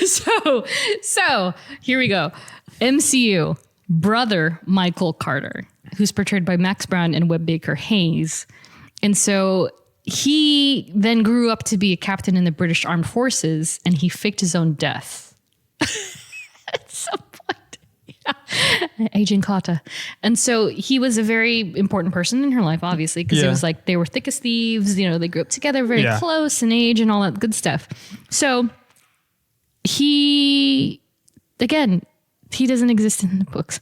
So here we go. MCU, brother Michael Carter, who's portrayed by Max Brown and Webb Baker Hayes. And so he then grew up to be a captain in the British Armed Forces, and he faked his own death. At some point. Yeah. Agent Carter. And so he was a very important person in her life, obviously, because it was like they were thick as thieves. You know, they grew up together, very close in age and all that good stuff. So he doesn't exist in the books.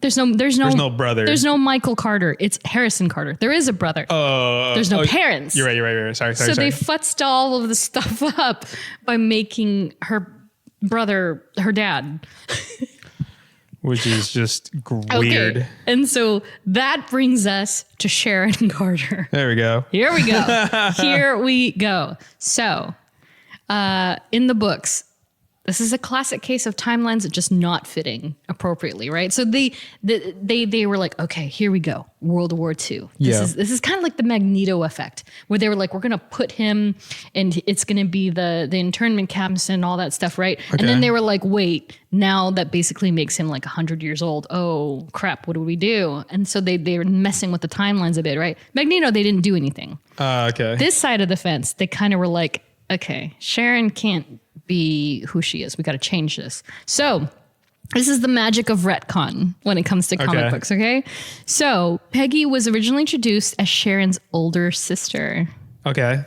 There's no brother. There's no Michael Carter. It's Harrison Carter. There is a brother. There's no parents. You're right. Sorry. So they futzed all of the stuff up by making her brother her dad. Which is just weird. Okay. And so that brings us to Sharon Carter. There we go. Here we go. So in the books, this is a classic case of timelines just not fitting appropriately, right? So they were like, okay, here we go, World War II. This is kind of like the Magneto effect, where they were like, we're gonna put him, and it's gonna be the internment camps and all that stuff, right? Okay. And then they were like, wait, now that basically makes him like 100 years old. Oh crap, what do we do? And so they were messing with the timelines a bit, right? Magneto, they didn't do anything. Okay. This side of the fence, they kind of were like, okay, Sharon can't be who she is. We got to change this. So this is the magic of retcon when it comes to comic books, okay? So Peggy was originally introduced as Sharon's older sister. Okay.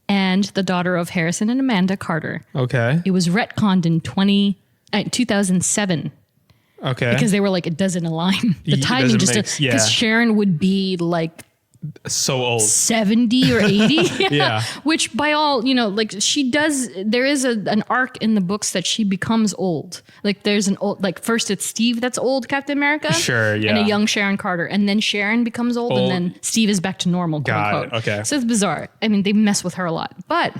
And the daughter of Harrison and Amanda Carter. Okay. It was retconned in 2007. Okay. Because they were like, it doesn't aline. The timing just, because Sharon would be like so old, 70 or 80. Yeah. Which by all, like she does, there is an arc in the books that she becomes old. Like there's an old, like first it's Steve that's old Captain America. Sure, yeah. And a young Sharon Carter. And then Sharon becomes old. And then Steve is back to normal, quote unquote. Okay. So it's bizarre. I mean, they mess with her a lot. But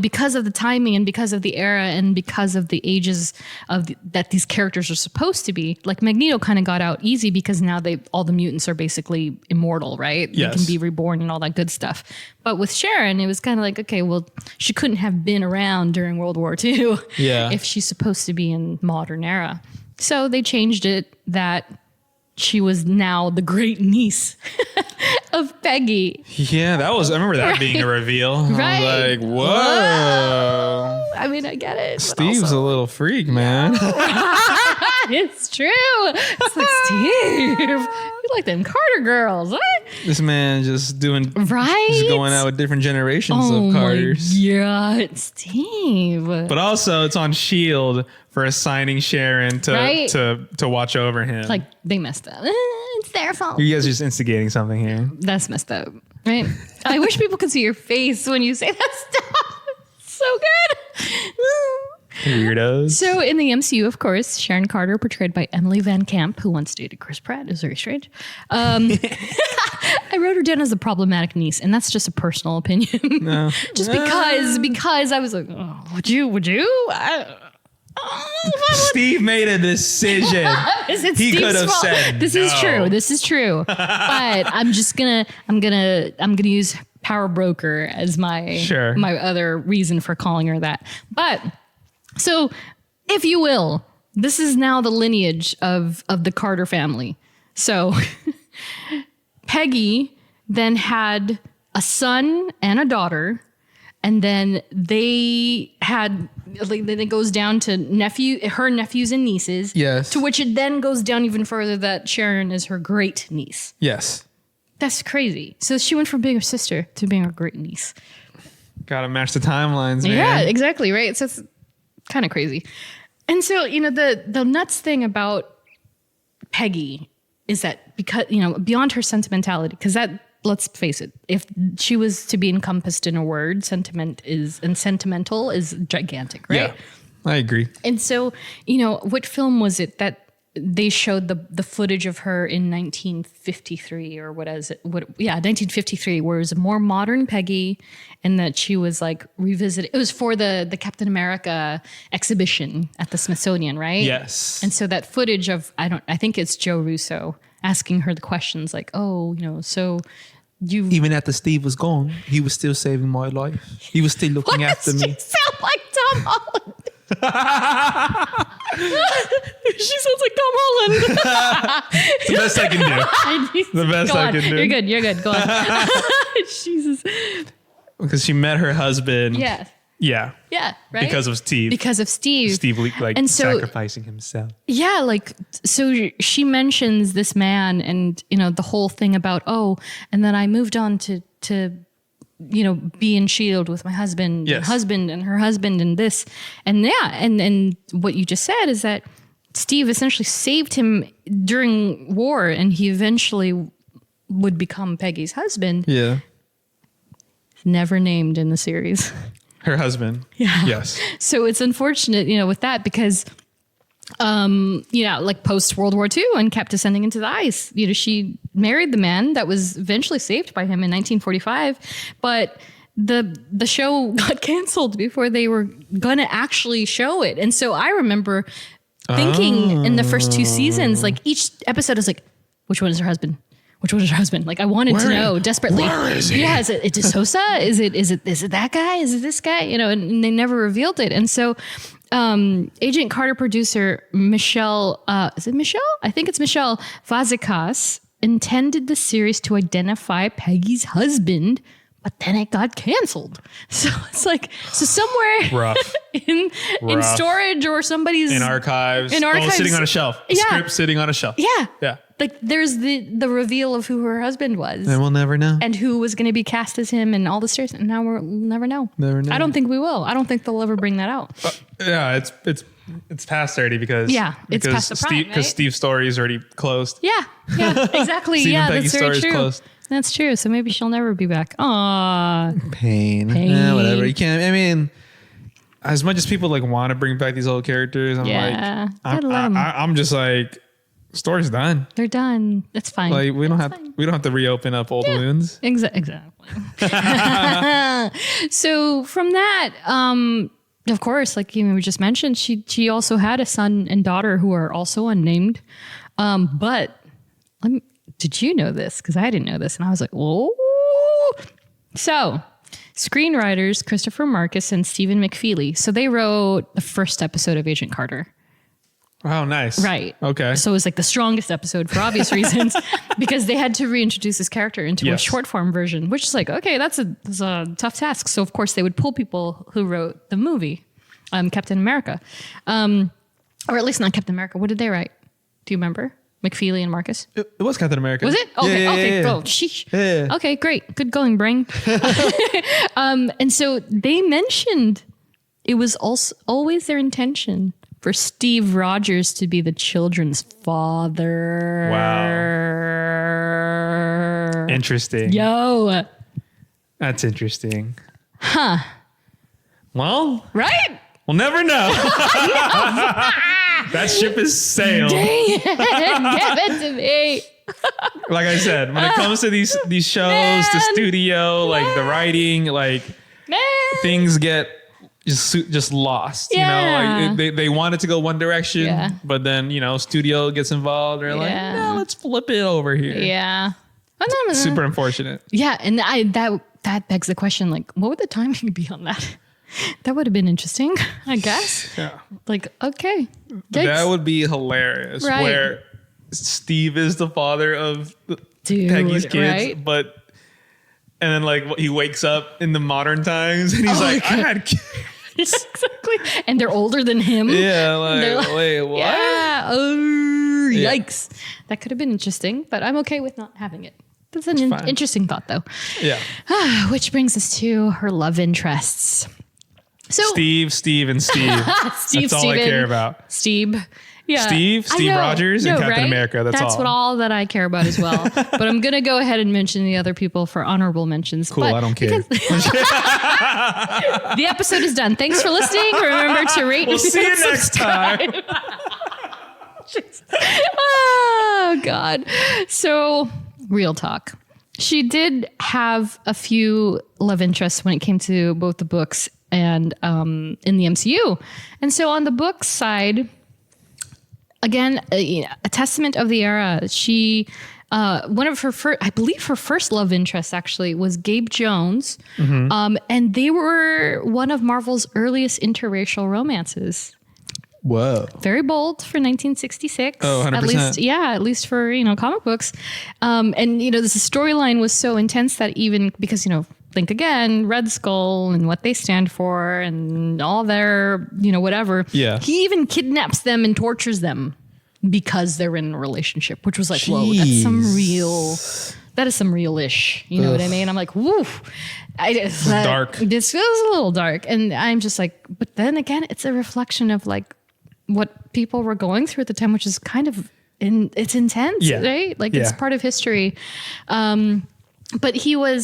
because of the timing and because of the era and because of the ages that these characters are supposed to be, like Magneto kind of got out easy because now all the mutants are basically immortal, right? Yes. They can be reborn and all that good stuff. But with Sharon, it was kind of like, okay, well, she couldn't have been around during World War II if she's supposed to be in modern era. So they changed it that she was now the great niece of Peggy. Yeah, I remember that being a reveal. Right. I was like, whoa. I mean, I get it. Steve's a little freak, man. It's true. It's like, Steve, you like them Carter girls, huh? This man just doing, right? Just going out with different generations of Carters. Yeah, Steve. But also, it's on S.H.I.E.L.D. for assigning Sharon to watch over him. Like, they messed up. It's their fault. You guys are just instigating something here. That's messed up, right? I wish people could see your face when you say that stuff. It's so good. Weirdos. So in the MCU, of course, Sharon Carter, portrayed by Emily Van Camp, who once dated Chris Pratt. It was very strange. I wrote her down as a problematic niece, and that's just a personal opinion. No. Just because I was like, oh, would you? Steve made a decision. He could have said this no. is true. This is true. But I'm gonna use power broker as my other reason for calling her that. But so, if you will, this is now the lineage of the Carter family. So Peggy then had a son and a daughter. And then they had, like, then it goes down to her nephews and nieces. Yes. To which it then goes down even further that Sharon is her great niece. Yes. That's crazy. So she went from being her sister to being her great niece. Gotta match the timelines, man. Yeah, exactly. Right. So it's kind of crazy. And so, the nuts thing about Peggy is that because, beyond her sentimentality, because that, let's face it, if she was to be encompassed in a word, sentimental is gigantic, right? Yeah, I agree. And so, what film was it that they showed the footage of her in 1953 or 1953, where it was a more modern Peggy and that she was like revisited. It was for the Captain America exhibition at the Smithsonian, right? Yes. And so that footage of, I think it's Joe Russo asking her the questions like, so you... Even after Steve was gone, he was still saving my life. He was still looking after me. She sound like Tom Holland. She sounds like Tom Holland. It's the best I can do. The best I can do. You're good. Go on. Jesus. Because she met her husband. Yeah. Yeah. Yeah. Right. Because of Steve. Steve, and so, Sacrificing himself. Yeah, so she mentions this man and, the whole thing about, and then I moved on to be in S.H.I.E.L.D. with my husband, yes. and her husband and this. And and what you just said is that Steve essentially saved him during war and he eventually would become Peggy's husband. Yeah. Never named in the series. Her husband. Yeah. Yes. So it's unfortunate, with that because, like post World War II and kept descending into the ice. She married the man that was eventually saved by him in 1945, but the show got canceled before they were gonna actually show it. And so I remember thinking in the first 2 seasons, like each episode is like, which one is her husband? Which one is her husband? Like I wanted to know desperately. Where is he? Yeah, is it Sosa? Is it that guy? Is it this guy? And they never revealed it. And so Agent Carter producer Michelle, is it Michelle? I think it's Michelle Fazekas intended the series to identify Peggy's husband, but then it got canceled. So it's like, somewhere Rough. in storage or somebody's In archives. Sitting on a shelf. Yeah. Script sitting on a shelf. Yeah. Yeah. Like there's the reveal of who her husband was. And we'll never know. And who was going to be cast as him and all the stories. And now we'll never know. Never know. I don't think we will. I don't think they'll ever bring that out. Yeah, it's past 30 because it's past the prime, because right? Steve's story is already closed. Yeah, exactly. Steve Yeah, and Peggy's that's very story is true. closed. That's true. So maybe she'll never be back. Aww. Pain. Pain. Whatever. You can't. I mean, As much as people want to bring back these old characters, I'm just like, story's done. They're done. That's fine. Like we don't have to reopen up old wounds. Exactly. So from that, of course, like we just mentioned, she also had a son and daughter who are also unnamed. But did you know this? Because I didn't know this, and I was like, "Oh!" So, screenwriters Christopher Marcus and Stephen McFeely. So they wrote the first episode of Agent Carter. Oh, nice. Right. Okay. So it was like the strongest episode for obvious reasons because they had to reintroduce this character into a short form version, which is like, okay, that's a tough task. So of course they would pull people who wrote the movie, Captain America, or at least not Captain America. What did they write? Do you remember? McFeely and Marcus? It was Captain America. Was it? Okay. Yeah. Oh, sheesh. Yeah. Okay, great. Good going, brain. And so they mentioned it was also always their intention for Steve Rogers to be the children's father. Wow. Interesting. Yo. That's interesting. Huh. Well, Right? we'll never know. That ship is sailed. Dang it. Give it to me. Like I said, when it comes to these shows, the studio, like the writing, like Man. things get just lost. Yeah. You know, like they wanted to go one direction, but then studio gets involved. They're like, no, let's flip it over here. Yeah. Super unfortunate. Yeah, and that begs the question, like, what would the timing be on that? That would have been interesting, I guess. Yeah. Like, okay. That would be hilarious. Right. Where Steve is the father of Dude, Peggy's kids, right? but and then like he wakes up in the modern times and he's like, I had kids. Exactly. And they're older than him. Yeah, They're like, wait, what? Yeah. Oh, Yeah. yikes. That could have been interesting, but I'm okay with not having it. That's an fine. interesting thought, though. Yeah. Which brings us to her love interests. So Steve, and Steve. That's all I care about. Steve. Yeah. Steve I know. Rogers, and Captain right? America. That's all. All that I care about as well. But I'm going to go ahead and mention the other people for honorable mentions. Cool, But I don't care. The episode is done. Thanks for listening. Remember to rate We'll and see you next subscribe. time. Oh, God. So, real talk. She did have a few love interests when it came to both the books and in the MCU. And so on the book side, again, a testament of the era. She, one of her first, I believe her first love interest actually was Gabe Jones. And they were one of Marvel's earliest interracial romances. Whoa. Very bold for 1966. Oh, 100%. At least for, comic books. And, this storyline was so intense that even because, think again, Red Skull and what they stand for and all their, whatever. Yeah. He even kidnaps them and tortures them because they're in a relationship, which was like, whoa, that's some real-ish. You know what I mean? I'm like, woo. Dark. This was a little dark. And I'm just like, but then again, it's a reflection of like what people were going through at the time, which is kind of, it's intense, right? Like it's part of history. But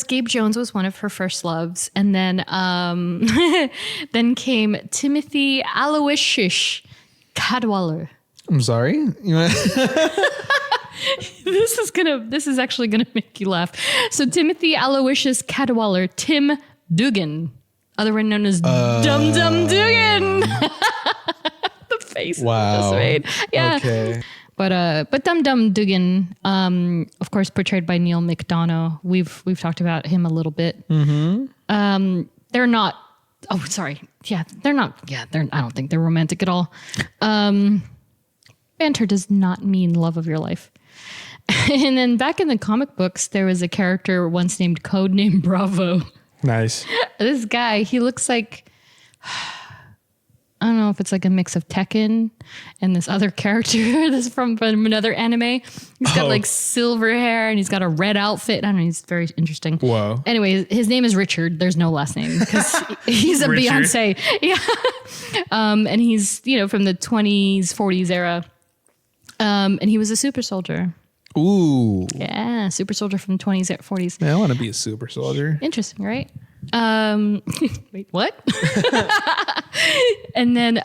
Gabe Jones was one of her first loves. And then, then came Timothy Aloysius Cadwallader. I'm sorry. This is actually gonna make you laugh. So Timothy Aloysius Cadwallader, Tim Dugan, otherwise known as Dum Dum Dugan. The face just made. Yeah. Okay. But Dum Dum Dugan, of course, portrayed by Neil McDonough. We've talked about him a little bit. Mm-hmm. They're not. Oh, sorry. Yeah, they're not. Yeah, I don't think they're romantic at all. Banter does not mean love of your life. And then back in the comic books, there was a character once named Codename Bravo. Nice. This guy, he looks like, I don't know if it's like a mix of Tekken and this other character that's from another anime. He's got like silver hair and he's got a red outfit. I don't know. He's very interesting. Whoa. Anyway, his name is Richard. There's no last name because he's a Richard. Beyonce. Yeah. And he's, from the 20s, 40s era. And he was a super soldier. Ooh. Yeah. Super soldier from the 20s, 40s. Man, I want to be a super soldier. Interesting, right? Wait, what? And then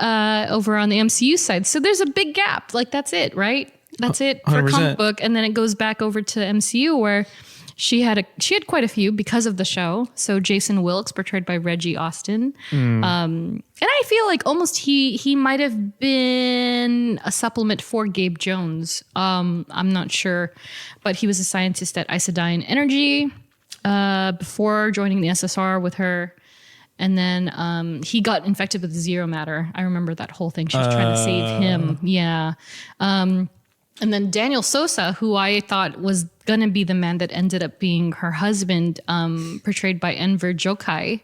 over on the MCU side, so there's a big gap. Like that's it, right? That's it for 100%. comic book, and then it goes back over to MCU where she had quite a few because of the show. So Jason Wilkes, portrayed by Reggie Austin, and I feel like almost he might have been a supplement for Gabe Jones. I'm not sure, but he was a scientist at Isodyne Energy. Before joining the SSR with her. And then he got infected with zero matter. I remember that whole thing. She was trying to save him. Yeah. And then Daniel Sosa, who I thought was going to be the man that ended up being her husband, portrayed by Enver Jokai.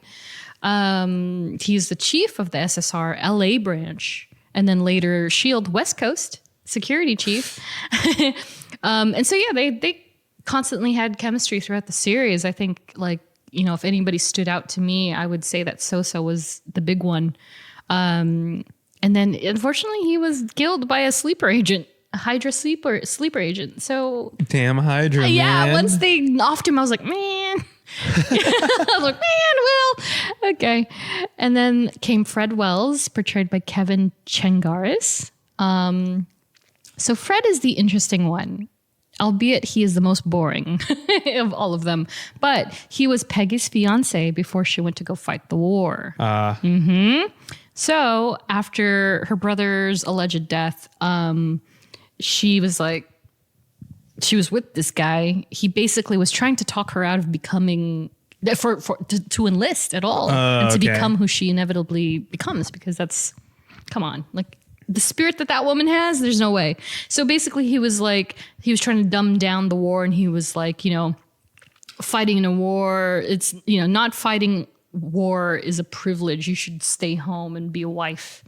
He's the chief of the SSR LA branch. And then later S.H.I.E.L.D. West Coast security chief. And so, yeah, they constantly had chemistry throughout the series. I think if anybody stood out to me, I would say that Sosa was the big one. And then unfortunately he was killed by a sleeper agent, a Hydra sleeper agent. So damn Hydra, man. Once they offed him, I was like, man. I was like, man, okay. And then came Fred Wells, portrayed by Kevin Chengaris. So Fred is the interesting one. Albeit he is the most boring of all of them. But he was Peggy's fiance before she went to go fight the war. So after her brother's alleged death, she was with this guy. He basically was trying to talk her out of becoming, to enlist at all. And to become who she inevitably becomes. Because come on, the spirit that woman has, there's no way. So basically he was trying to dumb down the war, and he was like, fighting in a war, it's, not fighting war is a privilege. You should stay home and be a wife.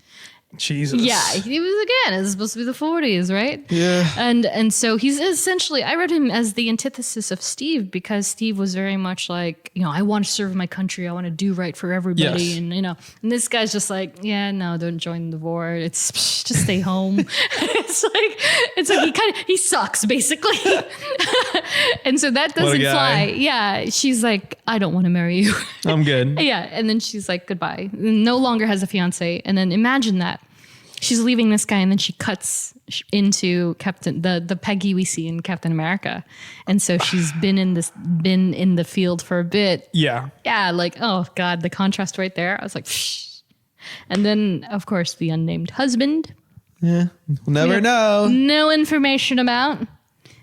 Jesus. Yeah, it's supposed to be the 40s, right? Yeah. And so he's essentially, I read him as the antithesis of Steve, because Steve was very much like, I want to serve my country, I want to do right for everybody, Yes. and and this guy's just like, yeah, no, don't join the war. It's just stay home. it's like he sucks basically. And so that doesn't fly. Yeah, she's like, I don't want to marry you. I'm good. Yeah, and then she's like, goodbye. No longer has a fiance, and then imagine that. She's leaving this guy, and then she cuts into the Peggy we see in Captain America, and so she's been in the field for a bit. Yeah. Yeah, like, oh god, the contrast right there. I was like, shh. And then of course the unnamed husband. Yeah, we'll never know. No information about.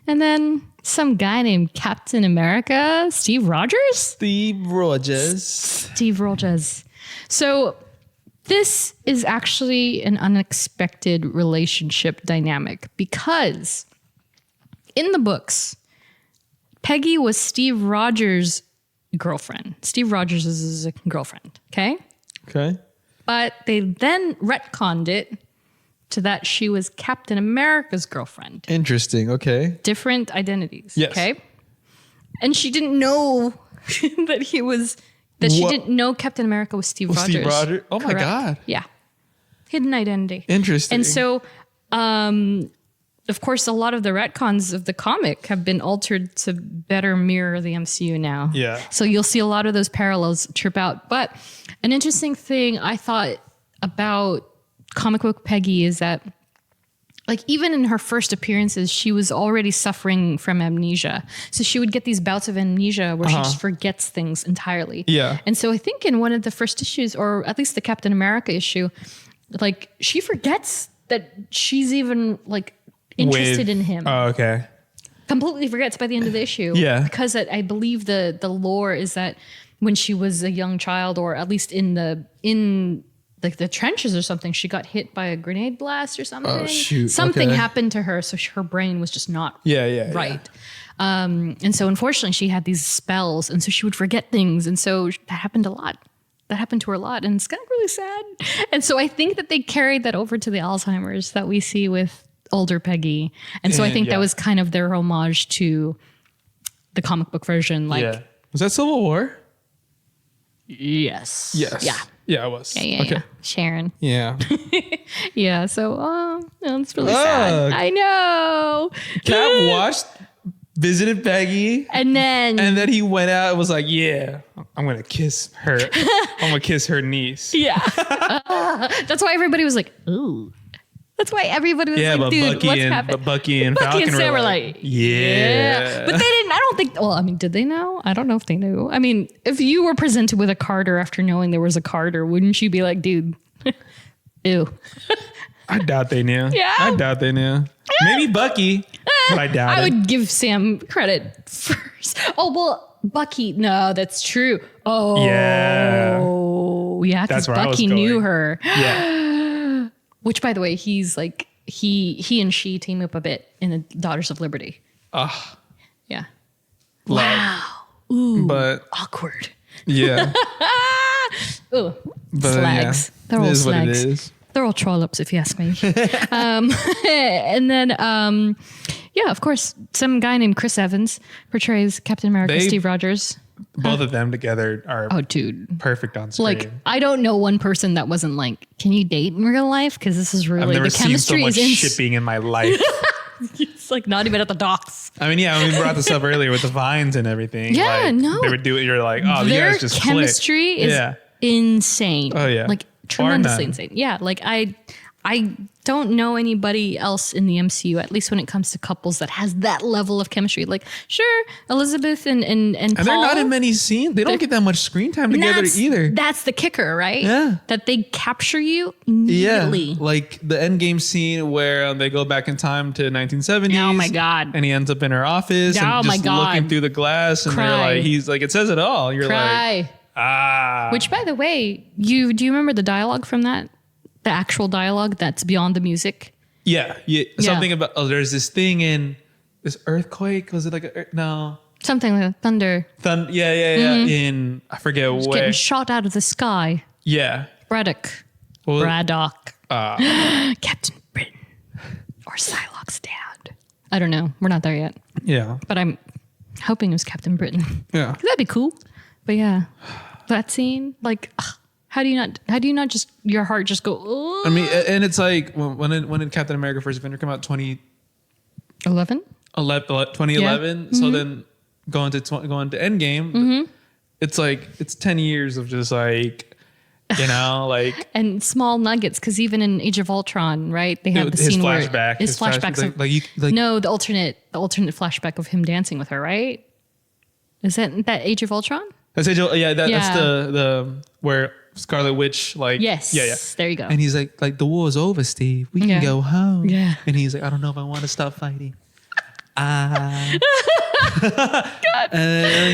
And then some guy named Captain America, Steve Rogers. Steve Rogers. So. This is actually an unexpected relationship dynamic, because in the books, Peggy was Steve Rogers' girlfriend. Steve Rogers is his girlfriend, okay? Okay. But they then retconned it to that she was Captain America's girlfriend. Interesting. Okay. Different identities, yes. Okay? And she didn't know that he was... she didn't know Captain America was Steve Rogers. Steve Rogers? Oh my Correct. God. Yeah. Hidden identity. Interesting. And so, of course, a lot of the retcons of the comic have been altered to better mirror the MCU now. Yeah. So you'll see a lot of those parallels trip out. But an interesting thing I thought about comic book Peggy is that, like, even in her first appearances, she was already suffering from amnesia. So she would get these bouts of amnesia where she just forgets things entirely. Yeah. And so I think in one of the first issues, or at least the Captain America issue, like, she forgets that she's even, like, interested in him. Oh, okay. Completely forgets by the end of the issue. Yeah. Because I believe the lore is that when she was a young child, or at least in the trenches or something, she got hit by a grenade blast or something. Oh, shoot. Something Okay. happened to her, so her brain was just not Yeah. right. And so unfortunately she had these spells, and so she would forget things. And so that happened a lot. That happened to her a lot, and it's kind of really sad. And so I think that they carried that over to the Alzheimer's that we see with older Peggy. And so I think that was kind of their homage to the comic book version. Like, yeah. Was that Civil War? Yes. Yes. Yeah. Yeah, it was. Yeah. Okay. Sharon. Yeah. Yeah. So, it's really sad. I know. Cap visited Peggy, And then he went out and was like, yeah, I'm going to kiss her. I'm going to kiss her niece. yeah. That's why everybody was like, ooh. That's why everybody was like, dude, what's happening? But Bucky and Bucky Falcon and Sam were were like, like, yeah. But they didn't, I don't think, well, I mean, did they know? I don't know if they knew. I mean, if you were presented with a Carter after knowing there was a Carter, wouldn't you be like, dude, ew. I doubt they knew. Yeah. I doubt they knew. Maybe Bucky, but I doubt I it. would give Sam credit first. Oh, well, Bucky, no, that's true. Oh, Yeah. because That's where I was Bucky going. knew her. Yeah. Which, by the way, he's like, he and she team up a bit in the Daughters of Liberty. Yeah. Wow. Ooh. But Awkward. yeah. Ooh. But Slags. yeah. They're all It is what it slags. is. They're all troll-ups, if you ask me. And then, yeah, of course, some guy named Chris Evans portrays Captain America, Steve Rogers. Both of them together are Oh, dude. perfect on screen. Like, I don't know one person that wasn't like, can you date in real life? Because this is really, I've never the seen so chemistry much is shipping in my life. It's like not even at the docks. I mean, yeah, we brought this up earlier with the vines and everything. Yeah, like, no. They would do it. You're like, oh, you Their guys just chemistry click. is insane. Oh, yeah. Like, Bar tremendously none. insane. Yeah, like I don't know anybody else in the MCU, at least when it comes to couples, that has that level of chemistry. Like, sure, Elizabeth and Paul. And they're not in many scenes. They don't get that much screen time together either. That's the kicker, right? Yeah. That they capture you immediately. Like the Endgame scene where they go back in time to 1970s. Oh my God. And he ends up in her office Oh and my just God. looking through the glass, and they're Cry. like, he's like, it says it all. You're Cry. like, Which, by the way, do you remember the dialogue from that the actual dialogue that's beyond the music. Yeah. Something about, there's this thing in this earthquake. Was it like no. Something like that. Thunder. Yeah. In, I forget Just where. getting shot out of the sky. Yeah. Braddock. Well, Braddock. Captain Britain. Or Psylocke's dad. I don't know. We're not there yet. Yeah. But I'm hoping it was Captain Britain. Yeah. That'd be cool. But yeah, that scene, like, how do you not just, your heart just go, oh. I mean, and it's like, when did Captain America First Avenger come out? 2011? 2011. So then going to Endgame, it's like, it's 10 years of just like, like. And small nuggets, because even in Age of Ultron, right? They have the scene where his flashbacks. No, the alternate flashback of him dancing with her, right? Is that Age of Ultron? That's that's the where Scarlet Witch, like, yes, yeah, there you go. And he's like the war's over, Steve. We can go home. Yeah. And he's like, I don't know if I want to stop fighting. And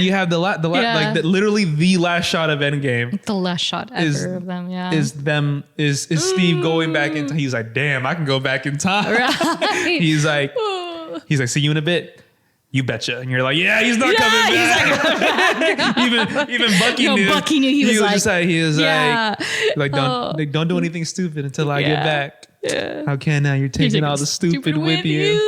you have literally the last shot of Endgame. The last shot ever of them, is Steve going back in time. He's like, damn, I can go back in time. Right. He's like, see you in a bit. You betcha. And you're like, yeah, he's not coming back. even Bucky knew. Bucky knew he was like, don't do anything stupid until I get back. Yeah. How can now? You're taking all the stupid with you.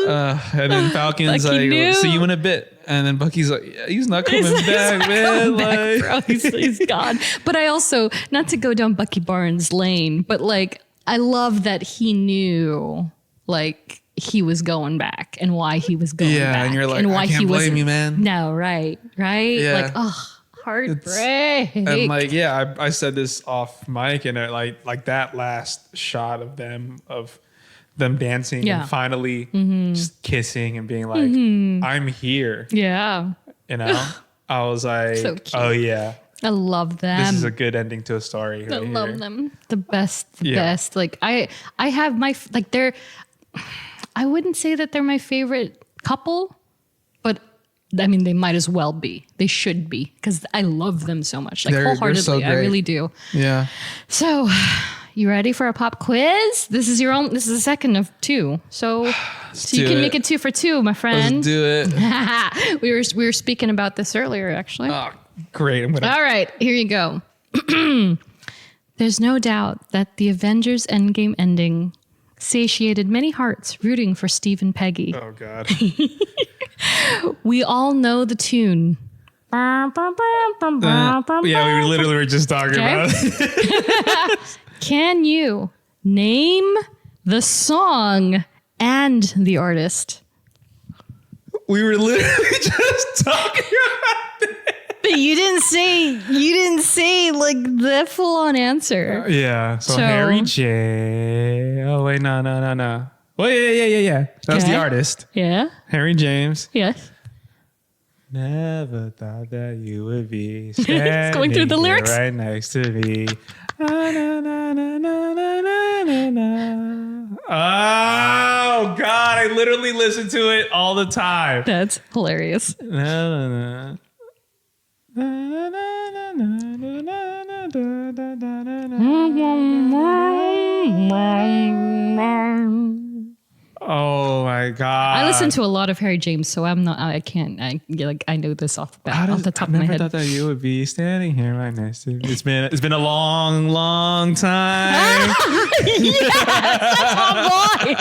And then Falcon's like, see you in a bit. And then Bucky's like, yeah, he's not coming back, man. Back, bro. He's gone. But I also, not to go down Bucky Barnes' lane, but like, I love that he knew, like, he was going back and why he was going back. Yeah, and you're like, and why I can't blame you, man. No, right. Yeah. Like, heartbreak. And like, yeah, I said this off mic, and like that last shot of them dancing and finally just kissing and being like, I'm here. Yeah. I was like, so cute. Oh yeah. I love them. This is a good ending to a story. I love them. The best. Like I have my, like I wouldn't say that they're my favorite couple, but I mean, they might as well be. They should be, because I love them so much. Like, wholeheartedly, so I really do. Yeah. So, you ready for a pop quiz? This is the second of two. So you can make it 2 for 2, my friend. Let's do it. we were speaking about this earlier, actually. Oh, great. All right, here you go. There's no doubt that the Avengers Endgame ending satiated many hearts rooting for Steve and Peggy. Oh, God. We all know the tune. Yeah, we literally were just talking about it. Can you name the song and the artist? We were literally just talking about it. But you didn't say like the full on answer. Yeah. So Harry J. Oh wait, no. Wait, yeah. That was the artist. Yeah. Harry James. Yes. Never thought that you would be It's going through the lyrics right next to me. Oh God, I literally listen to it all the time. That's hilarious. Oh my God. I listen to a lot of Harry James, so I know this off the top of my head. I never thought that you would be standing here right next to me. It's been a long, long time. Yes, that's my boy.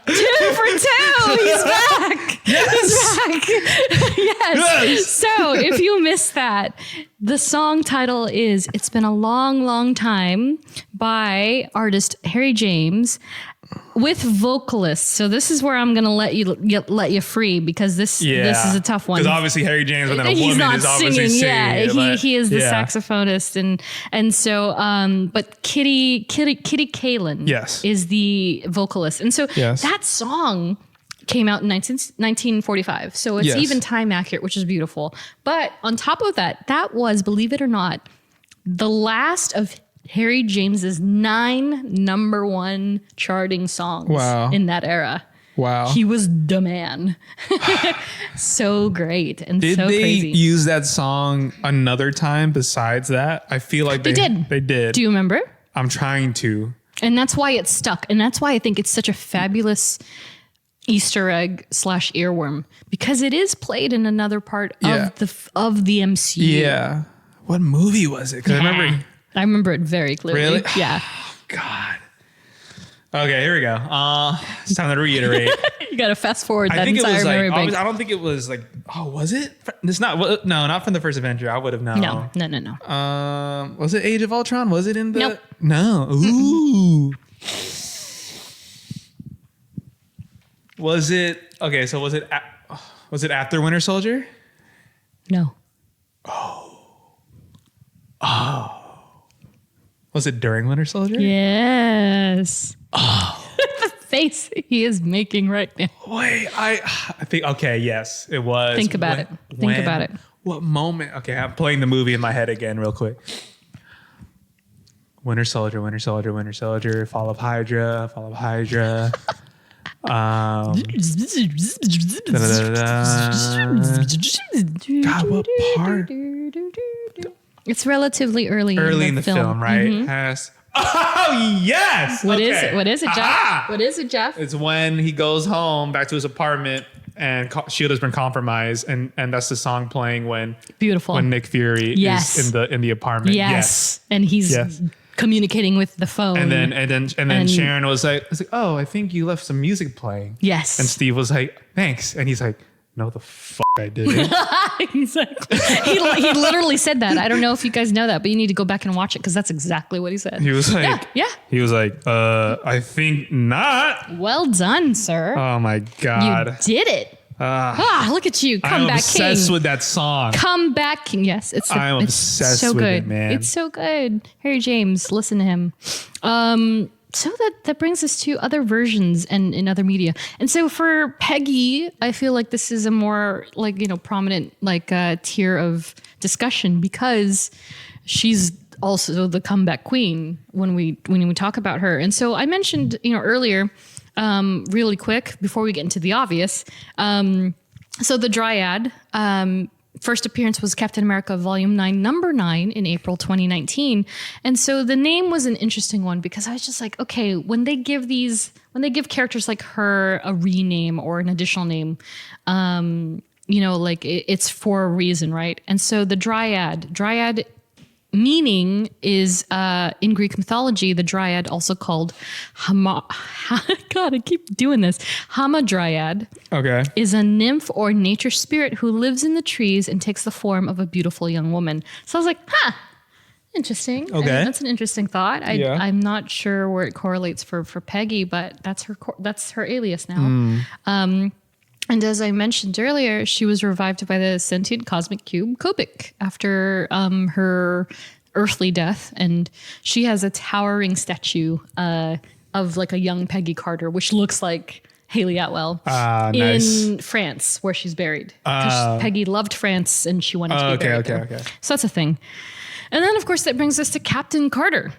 2 for 2. He's back. Yes. He's back. Yes. So if you missed that, the song title is "It's Been a Long, Long Time" by artist Harry James, with vocalists. So this is where I'm going to let you free, because this is a tough one. Because obviously Harry James, and then a He's woman not is obviously singing. Yeah, he is the saxophonist, and so but Kitty Kalin is the vocalist, and so that song came out in 1945. So it's even time accurate, which is beautiful. But on top of that, that was, believe it or not, the last of Harry James's 9 number 1 charting songs in that era. Wow. He was the man. So great and Did so they crazy. use that song another time besides that? I feel like They did. They did. Do you remember? I'm trying to. And that's why it's stuck. And that's why I think it's such a fabulous Easter egg / earworm, because it is played in another part of the MCU. Yeah. What movie was it? Because I remember it very clearly. Really? Yeah. God. Okay, here we go. It's time to reiterate. You got to fast forward that I think it entire was memory like, bank. I don't think it was like, oh, was it? It's not, no, not from the first Avenger. I would have known. No. Was it Age of Ultron? Was it in the? Nope. No. Ooh. Was it, okay, so was it after Winter Soldier? No. Was it during Winter Soldier? Yes. Oh. The face he is making right now. Wait, I think, okay, yes, it was. Think about it. Think about it. What moment? Okay, I'm playing the movie in my head again real quick. Winter Soldier, Fall of Hydra. God, what part? It's relatively early in the film, right? Mm-hmm. Oh, yes. What is Okay. it? What is it, Jeff? Aha! What is it, Jeff? It's when he goes home back to his apartment and S.H.I.E.L.D. has been compromised, and that's the song playing when Beautiful. when Nick Fury is in the apartment. Yes. And he's communicating with the phone. And then Sharon was like, "Oh, I think you left some music playing." Yes. And Steve was like, "Thanks." And he's like, "No, the fuck I didn't." Exactly. He literally said that. I don't know if you guys know that, but you need to go back and watch it because that's exactly what he said. He was like, Yeah. He was like, I think not. Well done, sir. Oh my God. You did it. Look at you. I'm Comeback obsessed king. with that song. Comeback king. Yes, I'm it's obsessed so with good. it, man. It's so good. Harry James, listen to him. So that brings us to other versions and in other media. And so for Peggy, I feel like this is a more prominent tier of discussion because she's also the comeback queen when we talk about her. And so I mentioned earlier, really quick before we get into the obvious. So the Dryad. First appearance was Captain America Volume 9, Number 9 in April 2019. And so the name was an interesting one because I was just like, okay, when they give characters like her a rename or an additional name, it's for a reason, right? And so the Dryad meaning is in Greek mythology, the Dryad, also called God, I keep doing this. Hamadryad. Okay. Is a nymph or nature spirit who lives in the trees and takes the form of a beautiful young woman. So I was like, interesting. Okay. That's an interesting thought. I'm not sure where it correlates for Peggy, but that's her alias now. And as I mentioned earlier, she was revived by the sentient cosmic cube Kobik after her earthly death. And she has a towering statue of like a young Peggy Carter, which looks like Haley Atwell in France, where she's buried. Because Peggy loved France and she wanted to be buried there. Okay. So that's a thing. And then, of course, that brings us to Captain Carter,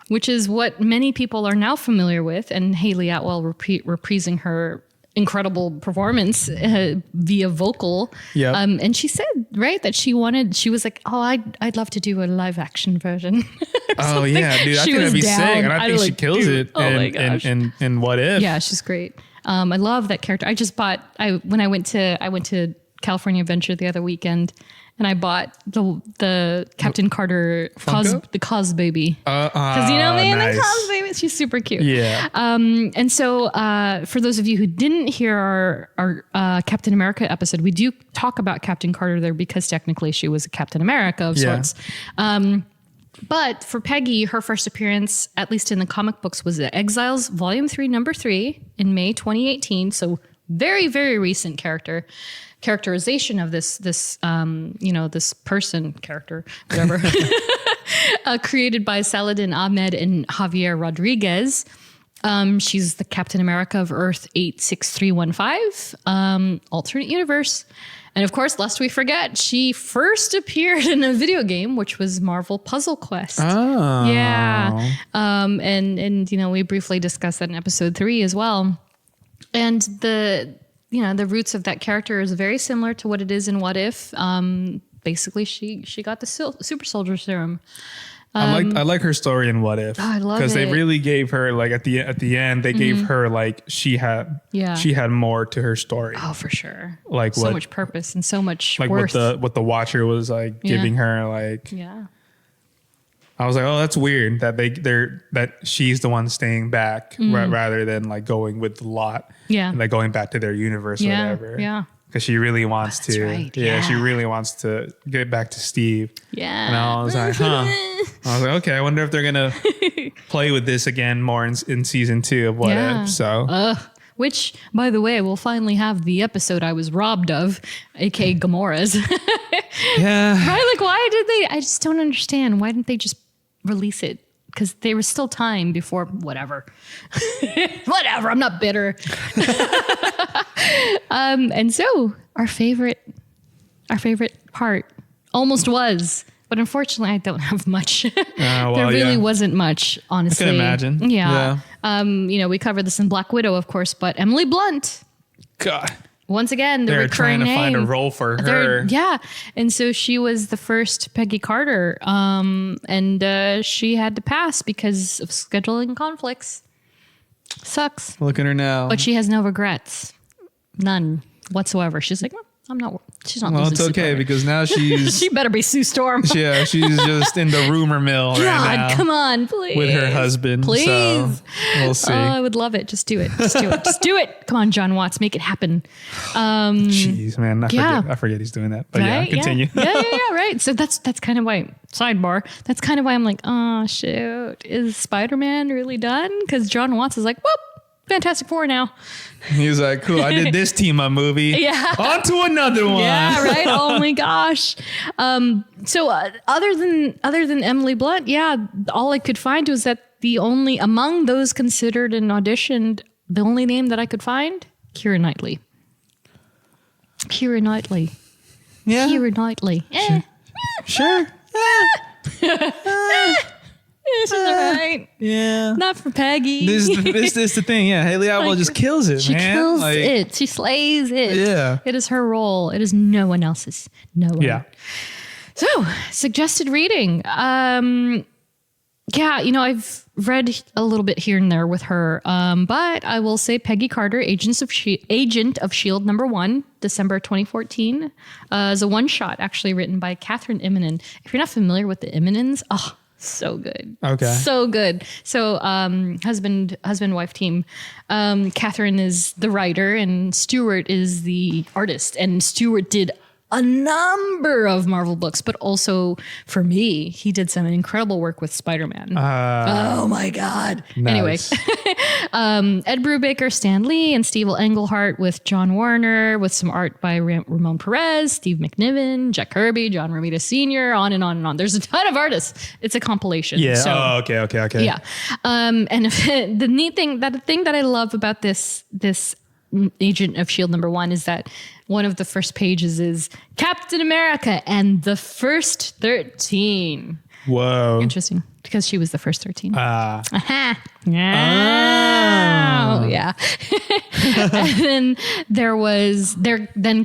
which is what many people are now familiar with. And Haley Atwell reprising her incredible performance via vocal. Yeah. And she said, right, that she was like, oh, I'd love to do a live action version. Oh yeah, dude, I think that'd be sick. And I think she kills it in What If. Yeah, she's great. I love that character. I just bought, when I went to California Adventure the other weekend, and I bought the Captain Carter the Cos baby. Because nice. the Cos baby, she's super cute. Yeah. And so for those of you who didn't hear our Captain America episode, we do talk about Captain Carter there because technically she was a Captain America of sorts. But for Peggy, her first appearance, at least in the comic books, was the Exiles Volume 3, Number 3 in May 2018. So very, very recent characterization of this person character, whatever, created by Saladin Ahmed and Javier Rodriguez. She's the Captain America of Earth 86315, alternate universe. And of course, lest we forget, she first appeared in a video game, which was Marvel Puzzle Quest. Oh. Yeah. And we briefly discussed that in episode 3 as well. And the roots of that character is very similar to what it is in What If. Basically, she got the super soldier serum. I like her story in What If. Oh, I love because it. they really gave her like at the end they gave her like she had more to her story. Oh, for sure. Like so much purpose and so much like worth. what the Watcher was like giving her like. Yeah. I was like, oh, that's weird that that she's the one staying back rather than like going with the lot. Yeah. And like going back to their universe or whatever. Yeah. Because she really wants to. Right. Yeah, she really wants to get back to Steve. Yeah. And I was like, huh. I was like, okay, I wonder if they're gonna play with this again more in season 2 of What If. So which, by the way, we'll finally have the episode I was robbed of, aka Gamora's. yeah. Right? Like, why did they? I just don't understand. Why didn't they just release it? Because there was still time before whatever. Whatever. I'm not bitter. And so our favorite part almost was, but unfortunately I don't have much. There really wasn't much, honestly. I can imagine. Yeah. We covered this in Black Widow, of course, but Emily Blunt. God. Once again, the They're recurring trying to name. find a role for her. Yeah. And so she was the first Peggy Carter. And she had to pass because of scheduling conflicts. Sucks. Look at her now. But she has no regrets. None whatsoever. She's like, she's not. Well, losing it's okay Sue because now she's. she better be Sue Storm. Yeah, she's just in the rumor mill right now. God, come on, please. With her husband. Please. So we'll see. Oh, I would love it. Just do it. Just do it. Just do it. Come on, John Watts, make it happen. Jeez, man. yeah. I forget he's doing that. But Right? yeah, continue. Yeah, right. So that's kind of why, sidebar, that's kind of why I'm like, oh, shoot. Is Spider-Man really done? Because John Watts is like, whoop, Fantastic Four now. He's like, cool, I did this team up movie. Yeah. On to another one. Yeah, right. Oh my gosh. So other than Emily Blunt, yeah, all I could find was that among those considered and auditioned, the only name that I could find, Keira Knightley. Keira Knightley. Yeah. Keira Knightley. Sure. She's all right. Yeah. Not for Peggy. This is the thing. Yeah. Haley Atwell just kills it, she man. kills it. She slays it. Yeah. It is her role. It is no one else's. No one. Yeah. So, suggested reading. Yeah, I've read a little bit here and there with her, but I will say Peggy Carter, Agent of S.H.I.E.L.D. #1, December 2014, is a one-shot actually written by Catherine Immonen. If you're not familiar with the Immonens, so good. Okay. So good. So husband-wife team. Catherine is the writer and Stuart is the artist. And Stuart did a number of Marvel books, but also for me, he did some incredible work with Spider-Man. Oh my God. Nice. Anyway, Ed Brubaker, Stan Lee, and Steve Englehart with John Warner, with some art by Ramon Perez, Steve McNiven, Jack Kirby, John Romita Sr., on and on and on. There's a ton of artists. It's a compilation. Yeah. So, Okay. yeah. And the neat thing, the thing that I love about this Agent of S.H.I.E.L.D. #1 is that one of the first pages is Captain America and the first 13. Whoa. Interesting, because she was the first 13. Ah. Yeah. And then there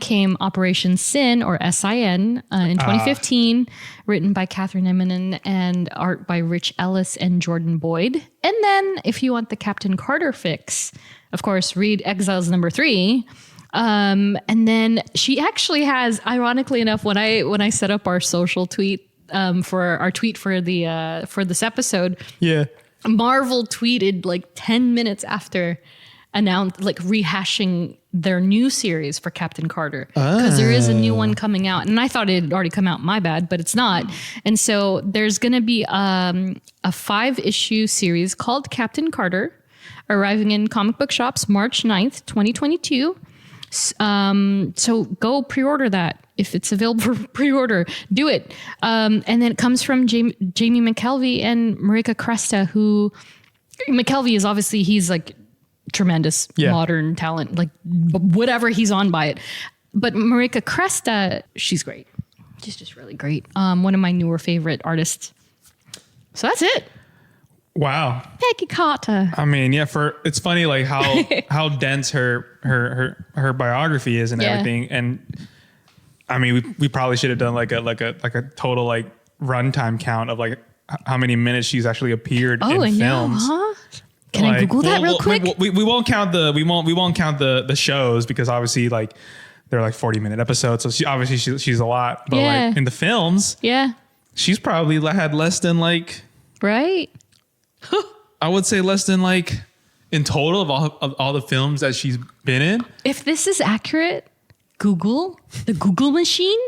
came Operation Sin, or SIN, in 2015, written by Catherine Immonen and art by Rich Ellis and Jordan Boyd. And then if you want the Captain Carter fix, of course, read Exiles #3. And then she actually has, ironically enough, when I set up our social tweet for our tweet for this episode, Yeah. Marvel tweeted like 10 minutes after rehashing their new series for Captain Carter, because there is a new one coming out, and I thought it had already come out. My bad, but it's not. And so there's going to be a 5-issue series called Captain Carter, arriving in comic book shops March 9th, 2022. So go pre-order that. If it's available for pre-order, do it. And then it comes from Jamie McKelvey and Marika Cresta, who McKelvey is obviously, he's like tremendous modern talent, like whatever he's on by it. But Marika Cresta, she's great. She's just really great. One of my newer favorite artists. So that's it. Wow. Peggy Carter. I mean, yeah, it's funny like how dense her biography is and Yeah. everything. And I mean, we probably should have done like a total like runtime count of like how many minutes she's actually appeared in I know, films. huh? Can I Google that real quick? We won't count the shows because obviously like they're like 40-minute episodes. So she's a lot. But Yeah. like in the films, Yeah. she's probably had less than like, Right? I would say less than like in total of all the films that she's been in. If this is accurate, Google, the Google machine,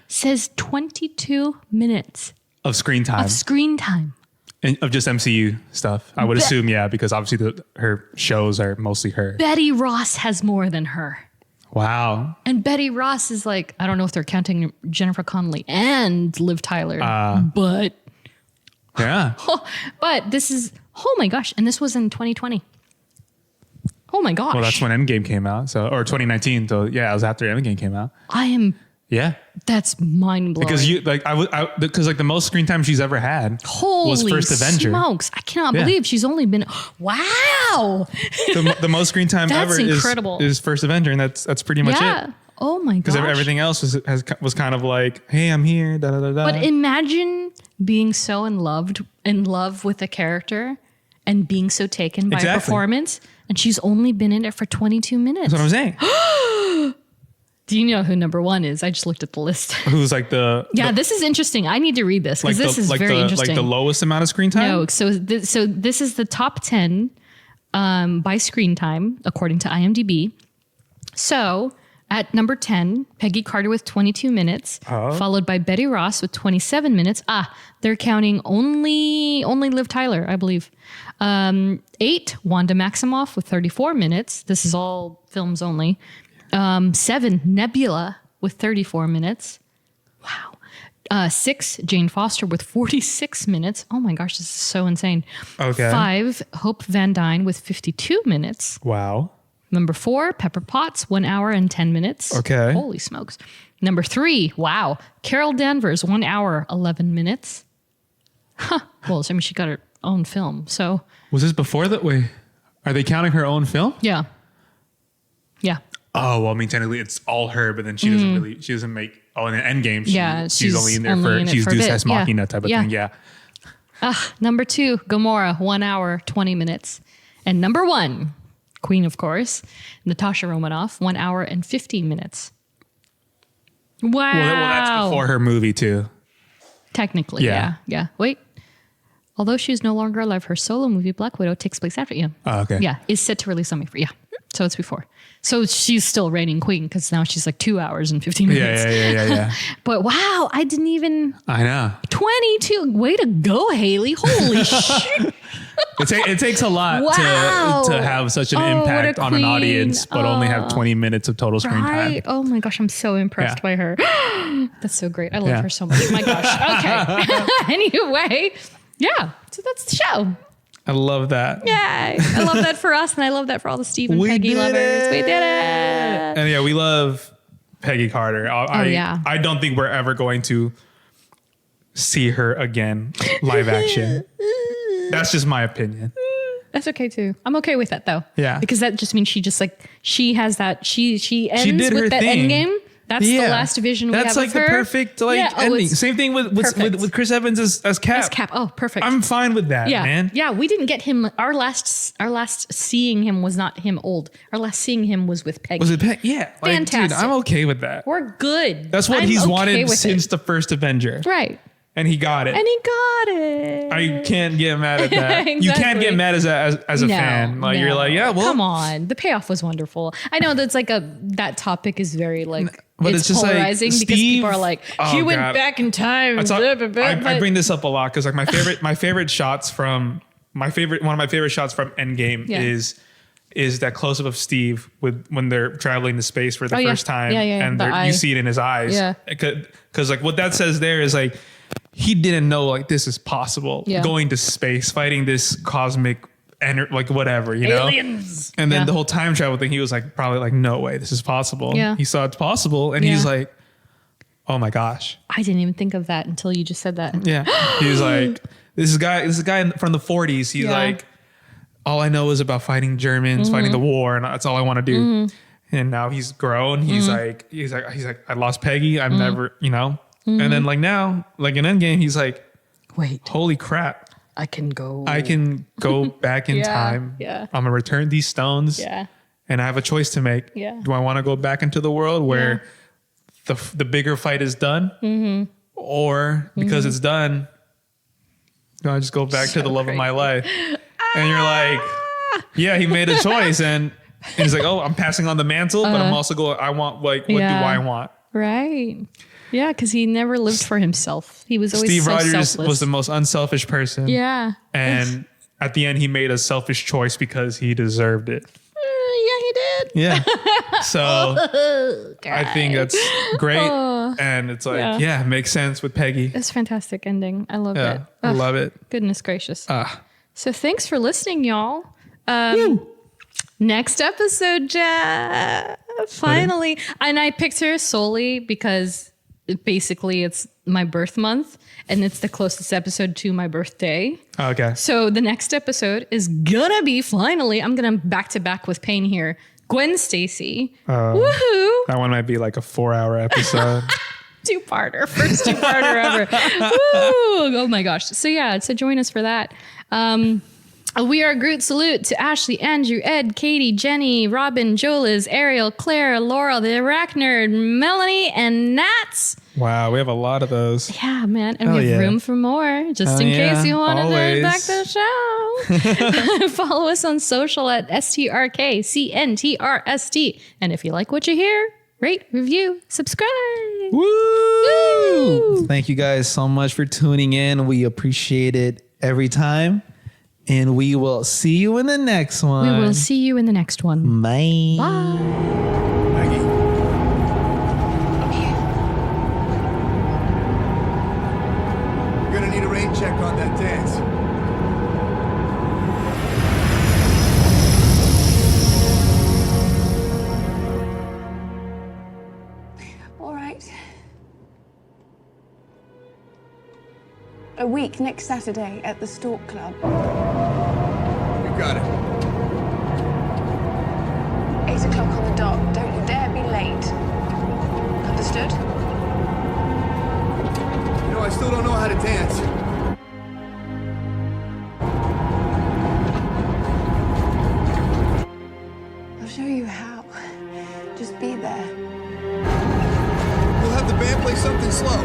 says 22 minutes Of screen time. of screen time. And of just MCU stuff. I would assume, yeah, because obviously her shows are mostly her. Betty Ross has more than her. Wow. And Betty Ross is like, I don't know if they're counting Jennifer Connelly and Liv Tyler, but Yeah. this is, oh my gosh. And this was in 2020. Oh my gosh. Well, that's when Endgame came out. Or 2019. So yeah, it was after Endgame came out. Yeah. That's mind blowing. Because because like the most screen time she's ever had was First Avenger. Smokes. I cannot Yeah. believe she's only been, wow. The most screen time That's ever incredible. is First Avenger, and that's pretty much Yeah. it. Oh my gosh. Because everything else was kind of like, hey, I'm here, da da da da. But imagine being so in love with a character and being so taken by a Exactly. performance, and she's only been in it for 22 minutes. That's what I'm saying. Do you know who number one is? I just looked at the list. Who's like This is interesting. I need to read this because this is very interesting. Like the lowest amount of screen time? No, so this is the top 10 by screen time according to IMDb. So at number 10, Peggy Carter with 22 minutes, followed by Betty Ross with 27 minutes. They're counting only Liv Tyler, I believe. 8, Wanda Maximoff with 34 minutes. This is all films only. 7, Nebula with 34 minutes. Wow. 6, Jane Foster with 46 minutes. Oh my gosh, this is so insane. Okay. 5, Hope Van Dyne with 52 minutes. Wow. Number 4, Pepper Potts, 1 hour and 10 minutes. Okay. Holy smokes. Number 3, wow. Carol Danvers, 1 hour, 11 minutes. Well, I mean, she got her own film. So, Was this before that? Wait, are they counting her own film? yeah. Yeah. Oh, well, I mean, technically it's all her, but then she doesn't make, and then Endgame, she's only in there she's Deus Ex Machina type of thing. Yeah. Number 2, Gomorrah, 1 hour, 20 minutes. And number 1, Queen, of course, Natasha Romanoff, 1 hour and 15 minutes. Wow. Well, that's before her movie too. Technically, yeah. Wait. Although she's no longer alive, her solo movie, Black Widow, takes place after. Yeah. Oh, okay. Yeah, is set to release on May 1st. Yeah. So it's before. So she's still reigning queen because now she's like 2 hours and 15 minutes. Yeah. But wow, I didn't even. I know. 22. Way to go, Haley. Holy shit. It takes a lot Wow. to have such an Oh, what impact a on an queen. audience, but only have 20 minutes of total screen Right. time. Oh my gosh, I'm so impressed Yeah. by her. That's so great. I love Yeah. her so much. My gosh. Okay. Anyway, yeah. So that's the show. I love that. Yay. I love that for us, and I love that for all the Steve and Peggy lovers. We did it. And yeah, we love Peggy Carter. I don't think we're ever going to see her again live action. That's just my opinion. That's okay too. I'm okay with that though. Yeah. Because that just means she has that she ends did her with that thing. end game. That's the last vision we have That's like of the her. perfect ending. Same thing with Chris Evans as Cap. As Cap. Oh, perfect. I'm fine with that, man. Yeah, we didn't get him. Our last seeing him was not him old. Our last seeing him was with Peggy. Was it Peggy? Yeah. Like, Fantastic. dude, I'm okay with that. We're good. That's what I'm he's okay wanted with since it. the first Avenger. Right. And he got it. And he got it. I can't get mad at that. You can't Exactly. get mad as a fan. Like you're like, yeah, well, come on. The payoff was wonderful. I know that's like that topic is very like, but it's just like, polarizing because Steve- people are like, Oh, he went God. back in time. I but- bring this up a lot because like my favorite shots from one of my favorite shots from Endgame Yeah. is that close up of Steve when they're traveling to space for the yeah. first time, Yeah, and the eye. you see it in his eyes. Yeah. Because like what that says there is like he didn't know like this is possible. Yeah. Going to space, fighting this cosmic like whatever, you know. Aliens. And then Yeah. the whole time travel thing, he was like probably like, no way, this is possible. Yeah. He saw it's possible, and Yeah. he's like, oh my gosh. I didn't even think of that until you just said that. Yeah. He was like, This is a guy from the 40s. He's like, all I know is about fighting Germans, fighting the war, and that's all I want to do. And now he's grown. He's like, I lost Peggy. I'm never, you know. And then like now, like in Endgame, he's like, Wait, holy crap. I can go back in time. Yeah. I'm gonna return these stones. Yeah. And I have a choice to make. Yeah. Do I want to go back into the world where the bigger fight is done, or because it's done, do I just go back to the love of my life? And you're like, yeah, he made a choice, and he's like, oh, I'm passing on the mantle, but I'm also going. I want like, what do I want? Right. Yeah, because he never lived for himself. He was always Steve Rogers selfless. was the most unselfish person. Yeah. And at the end, he made a selfish choice because he deserved it. Yeah, he did. Yeah. So I think that's great. And it's like, yeah, it makes sense with Peggy. It's a fantastic ending. I love it. I love it. Goodness gracious. So thanks for listening, y'all. Next episode, Jeff. Finally. And I picked her solely because basically it's my birth month and it's the closest episode to my birthday. Okay. So the next episode is gonna be finally, I'm gonna back to back with Payne here. Gwen Stacy. Woohoo! That one might be like a 4-hour episode. Two-parter. First two-parter ever. Woo! Oh my gosh. So yeah, so join us for that. We are Groot salute to Ashley, Andrew, Ed, Katie, Jenny, Robin, Joliz, Ariel, Claire, Laurel, the Arachnerd, Melanie, and Nats. Wow, we have a lot of those. Yeah, man. And we have room for more, just in case you want to go back to the show. Follow us on social at STRKCNTRST. And if you like what you hear, rate, review, subscribe. Woo! Thank you guys so much for tuning in. We appreciate it every time. And we will see you in the next one. We will see you in the next one. Bye. Bye. Maggie. You're gonna need a rain check on that dance. All right. A week next Saturday at the Stork Club. You got it. 8 o'clock on the dot. Don't you dare be late. Understood? You know, I still don't know how to dance. I'll show you how. Just be there. We'll have the band play something slow.